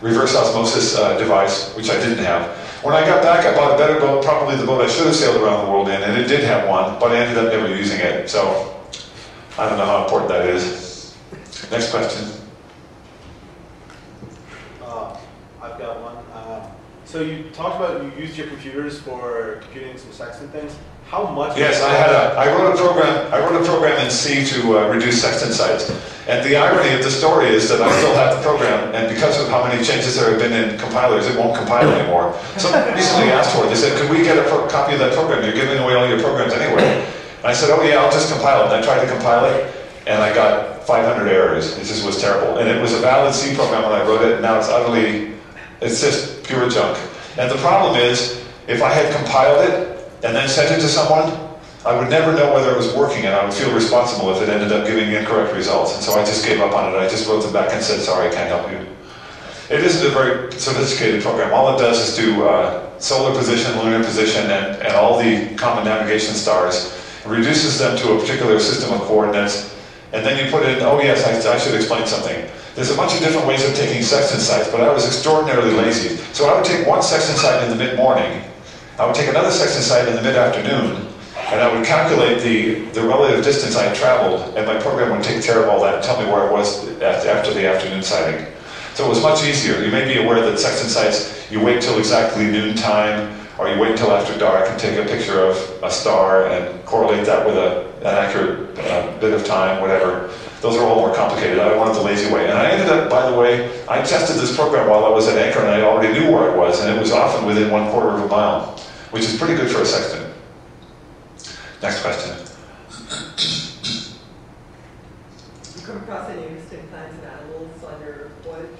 reverse osmosis device, which I didn't have. When I got back, I bought a better boat, probably the boat I should have sailed around the world in, and it did have one, but I ended up never using it. So I don't know how important that is. Next question. I've got one. So you talked about you used your computers for computing some sextant things. How much? Yes, I wrote a program in C to reduce sextant sites. And the irony of the story is that I still have the program, and because of how many changes there have been in compilers, it won't compile anymore. Someone recently asked for it. They said, "Could we get a copy of that program? You're giving away all your programs anyway." And I said, "Oh yeah, I'll just compile it." And I tried to compile it, and I got 500 errors. It just was terrible. And it was a valid C program when I wrote it, and now it's just pure junk. And the problem is, if I had compiled it and then sent it to someone, I would never know whether it was working, and I would feel responsible if it ended up giving incorrect results. And so I just gave up on it. I just wrote them back and said, "Sorry, I can't help you." It isn't a very sophisticated program. All it does is do solar position, lunar position, and all the common navigation stars. It reduces them to a particular system of coordinates, and then you put in, oh yes, I should explain something. There's a bunch of different ways of taking sextant sites, but I was extraordinarily lazy. So I would take one sextant site in the mid-morning, I would take another sextant site in the mid-afternoon, and I would calculate the relative distance I had traveled, and my program would take care of all that and tell me where I was after the afternoon sighting. So it was much easier. You may be aware that sextant sites, you wait till exactly noon time, or you wait until after dark and take a picture of a star and correlate that with an accurate bit of time, whatever. Those are all more complicated. I wanted the lazy way. And I ended up, by the way, I tested this program while I was at anchor and I already knew where I was, and it was often within 1/4 of a mile, which is pretty good for a sextant. Next question. You come across any interesting kinds of animals on your voyage?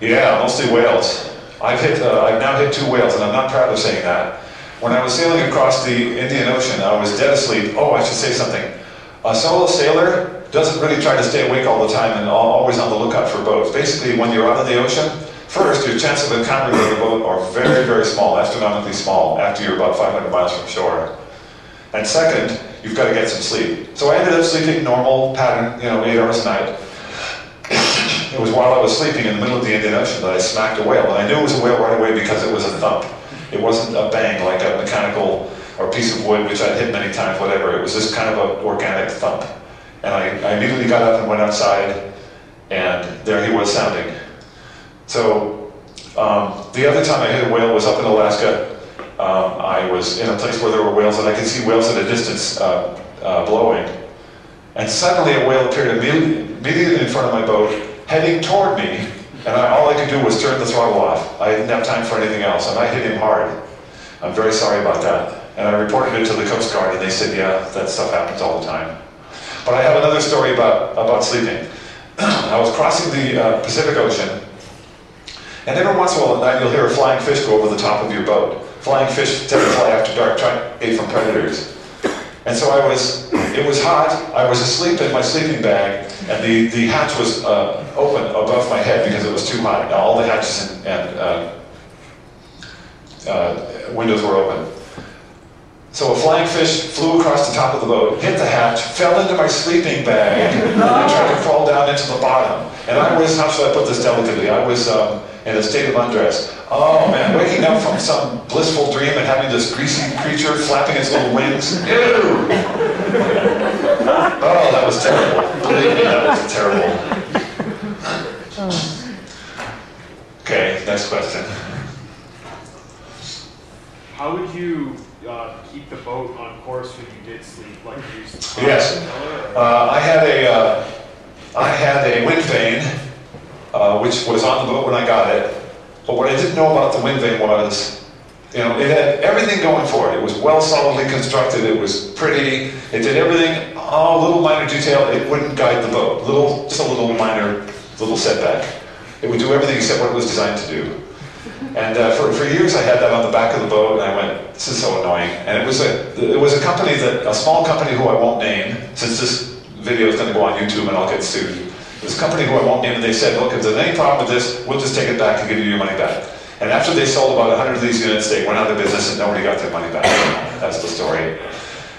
Yeah, mostly whales. I've now hit 2 whales, and I'm not proud of saying that. When I was sailing across the Indian Ocean, I was dead asleep. Oh, I should say something. A solo sailor doesn't really try to stay awake all the time and always on the lookout for boats. Basically, when you're out in the ocean, first, your chance of encountering a boat are very, very small, astronomically small, after you're about 500 miles from shore. And second, you've got to get some sleep. So I ended up sleeping normal pattern, 8 hours a night. It was while I was sleeping in the middle of the Indian Ocean that I smacked a whale. And I knew it was a whale right away because it was a thump. It wasn't a bang like a mechanical or piece of wood, which I'd hit many times, whatever. It was just kind of an organic thump. And I immediately got up and went outside, and there he was sounding. So the other time I hit a whale was up in Alaska. I was in a place where there were whales, and I could see whales at a distance blowing. And suddenly a whale appeared immediately in front of my boat, heading toward me, and all I could do was turn the throttle off. I didn't have time for anything else, and I hit him hard. I'm very sorry about that. And I reported it to the Coast Guard, and they said, yeah, that stuff happens all the time. But I have another story about sleeping. I was crossing the Pacific Ocean, and every once in a while at night you'll hear a flying fish go over the top of your boat. Flying fish tend to fly after dark, trying to escape from predators. And so it was hot, I was asleep in my sleeping bag, and the hatch was open above my head because it was too hot. Now all the hatches and windows were open. So a flying fish flew across the top of the boat, hit the hatch, fell into my sleeping bag, and tried to crawl down into the bottom. And I was, how should I put this delicately, I was in a state of undress. Oh man, waking up from some blissful dream and having this greasy creature flapping its little wings. Ew! Oh, that was terrible. Believe me, that was terrible. Okay, next question. How would you keep the boat on course when you did sleep? Like you used to Yes, I had a wind vane, which was on the boat when I got it. But what I didn't know about the wind vane was, it had everything going for it. It was well solidly constructed. It was pretty. It did everything. Oh, little minor detail. It wouldn't guide the boat. Just a little minor setback. It would do everything except what it was designed to do. And for years I had that on the back of the boat, and I went, this is so annoying. And it was a company a small company who I won't name, since this video is going to go on YouTube and I'll get sued. It was a company who I won't name, and they said, look, if there's any problem with this, we'll just take it back and give you your money back. And after they sold about 100 of these units, they went out of business and nobody got their money back. That's the story.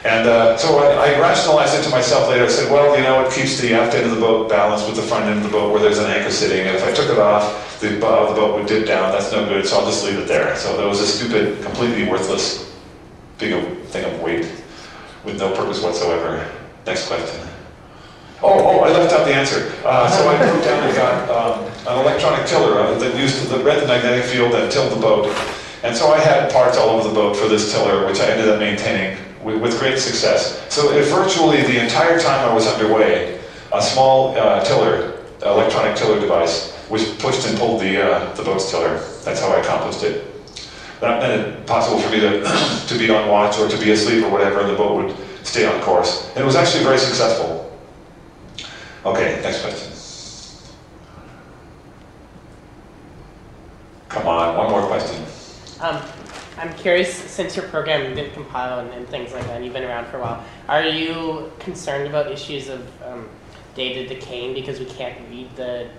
And so I rationalized it to myself later. I said, well, it keeps the aft end of the boat balanced with the front end of the boat where there's an anchor sitting. And if I took it off, the bow of the boat would dip down. That's no good, so I'll just leave it there. So there was a stupid, completely worthless thing of weight with no purpose whatsoever. Next question. Oh, I left out the answer. So I broke down and got an electronic tiller that read the magnetic field and tilled the boat. And so I had parts all over the boat for this tiller, which I ended up maintaining with great success. So virtually the entire time I was underway, a small electronic tiller device, which pushed and pulled the boat's tiller. That's how I accomplished it. That made it possible for me to be on watch or to be asleep or whatever, and the boat would stay on course. And it was actually very successful. Okay, next question. Come on, one more question. I'm curious, since your program did compile and things like that, and you've been around for a while, are you concerned about issues of data decaying because we can't read the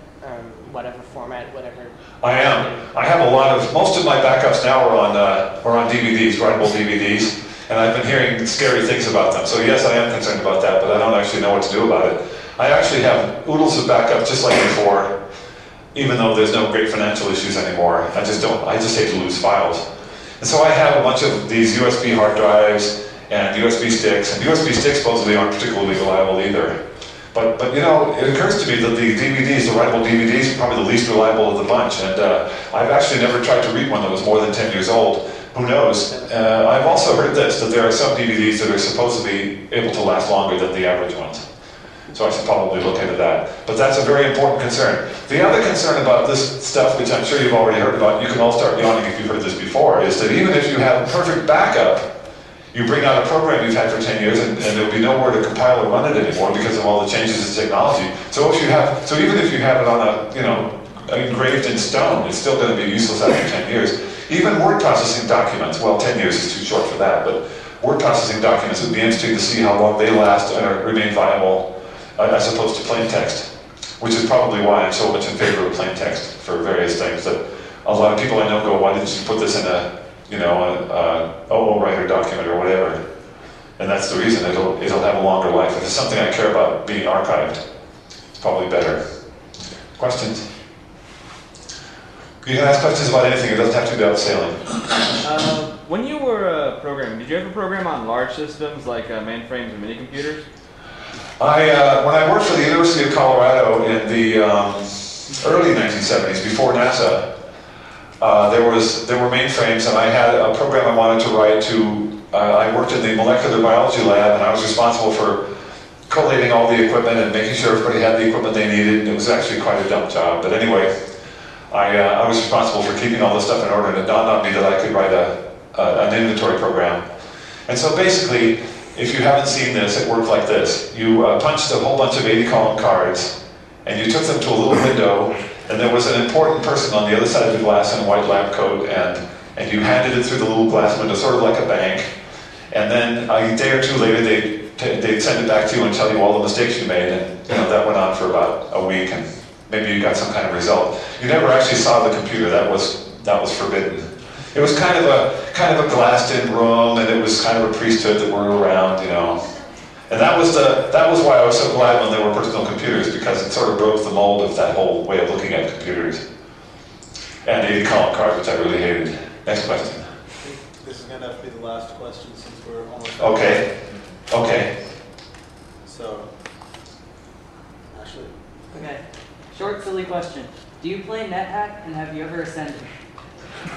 whatever format, whatever? I am. I have most of my backups now are on DVDs, writable DVDs, and I've been hearing scary things about them. So yes, I am concerned about that, but I don't actually know what to do about it. I actually have oodles of backups just like before, even though there's no great financial issues anymore. I just hate to lose files. And so I have a bunch of these USB hard drives and USB sticks, and USB sticks supposedly aren't particularly reliable either. But it occurs to me that the DVDs, the writable DVDs, are probably the least reliable of the bunch, and I've actually never tried to read one that was more than 10 years old. Who knows? I've also heard this, that there are some DVDs that are supposedly able to last longer than the average ones. So I should probably look into that. But that's a very important concern. The other concern about this stuff, which I'm sure you've already heard about, you can all start yawning if you've heard this before, is that even if you have a perfect backup, you bring out a program you've had for 10 years and there'll be nowhere to compile or run it anymore because of all the changes in technology. So even if you have it on engraved in stone, it's still going to be useless after 10 years. Even word processing documents, well, 10 years is too short for that, but word processing documents would be interesting to see how long they last and remain viable as opposed to plain text, which is probably why I'm so much in favor of plain text for various things that a lot of people I know go, why didn't you put this in a OO writer document or whatever? And that's the reason it'll have a longer life. If it's something I care about being archived, it's probably better. Questions? You can ask questions about anything, it doesn't have to be about sailing. When you were programming, did you ever program on large systems like mainframes and mini computers? When I worked for the University of Colorado in the early 1970s, before NASA, there were mainframes, and I had a program I wanted to write I worked in the molecular biology lab, and I was responsible for collating all the equipment and making sure everybody had the equipment they needed, and it was actually quite a dumb job. But anyway, I was responsible for keeping all this stuff in order, and it dawned on me that I could write an inventory program. And so basically, if you haven't seen this, it worked like this. You punched a whole bunch of 80-column cards, and you took them to a little window, and there was an important person on the other side of the glass in a white lab coat, and you handed it through the little glass window, sort of like a bank. And then a day or two later, they'd send it back to you and tell you all the mistakes you made, and that went on for about a week, and maybe you got some kind of result. You never actually saw the computer. That was forbidden. It was kind of a glassed-in room, and it was kind of a priesthood that were around, And that was why I was so glad when there were personal computers, because it sort of broke the mold of that whole way of looking at computers. And 80-column cards, which I really hated. Next question. I think this is going to have to be the last question since we're almost out. Okay. Okay. So, Ashley. Okay. Short, silly question. Do you play NetHack, and have you ever ascended?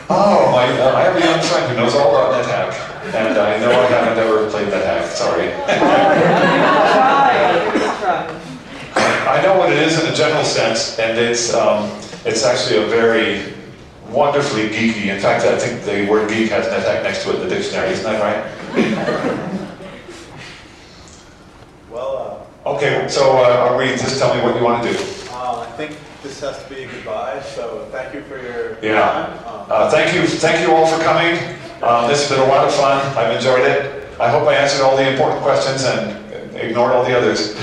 Oh, I have a young friend who knows all about NetHack, and I know I haven't ever played NetHack. Sorry. I know what it is in a general sense, and it's actually a very wonderfly geeky. In fact, I think the word geek has NetHack next to it in the dictionary. Isn't that right? Well. Okay. So, just tell me what you want to do. I think this has to be a goodbye. So, thank you for your Yeah. time. Thank you all for coming. This has been a lot of fun. I've enjoyed it. I hope I answered all the important questions and ignored all the others.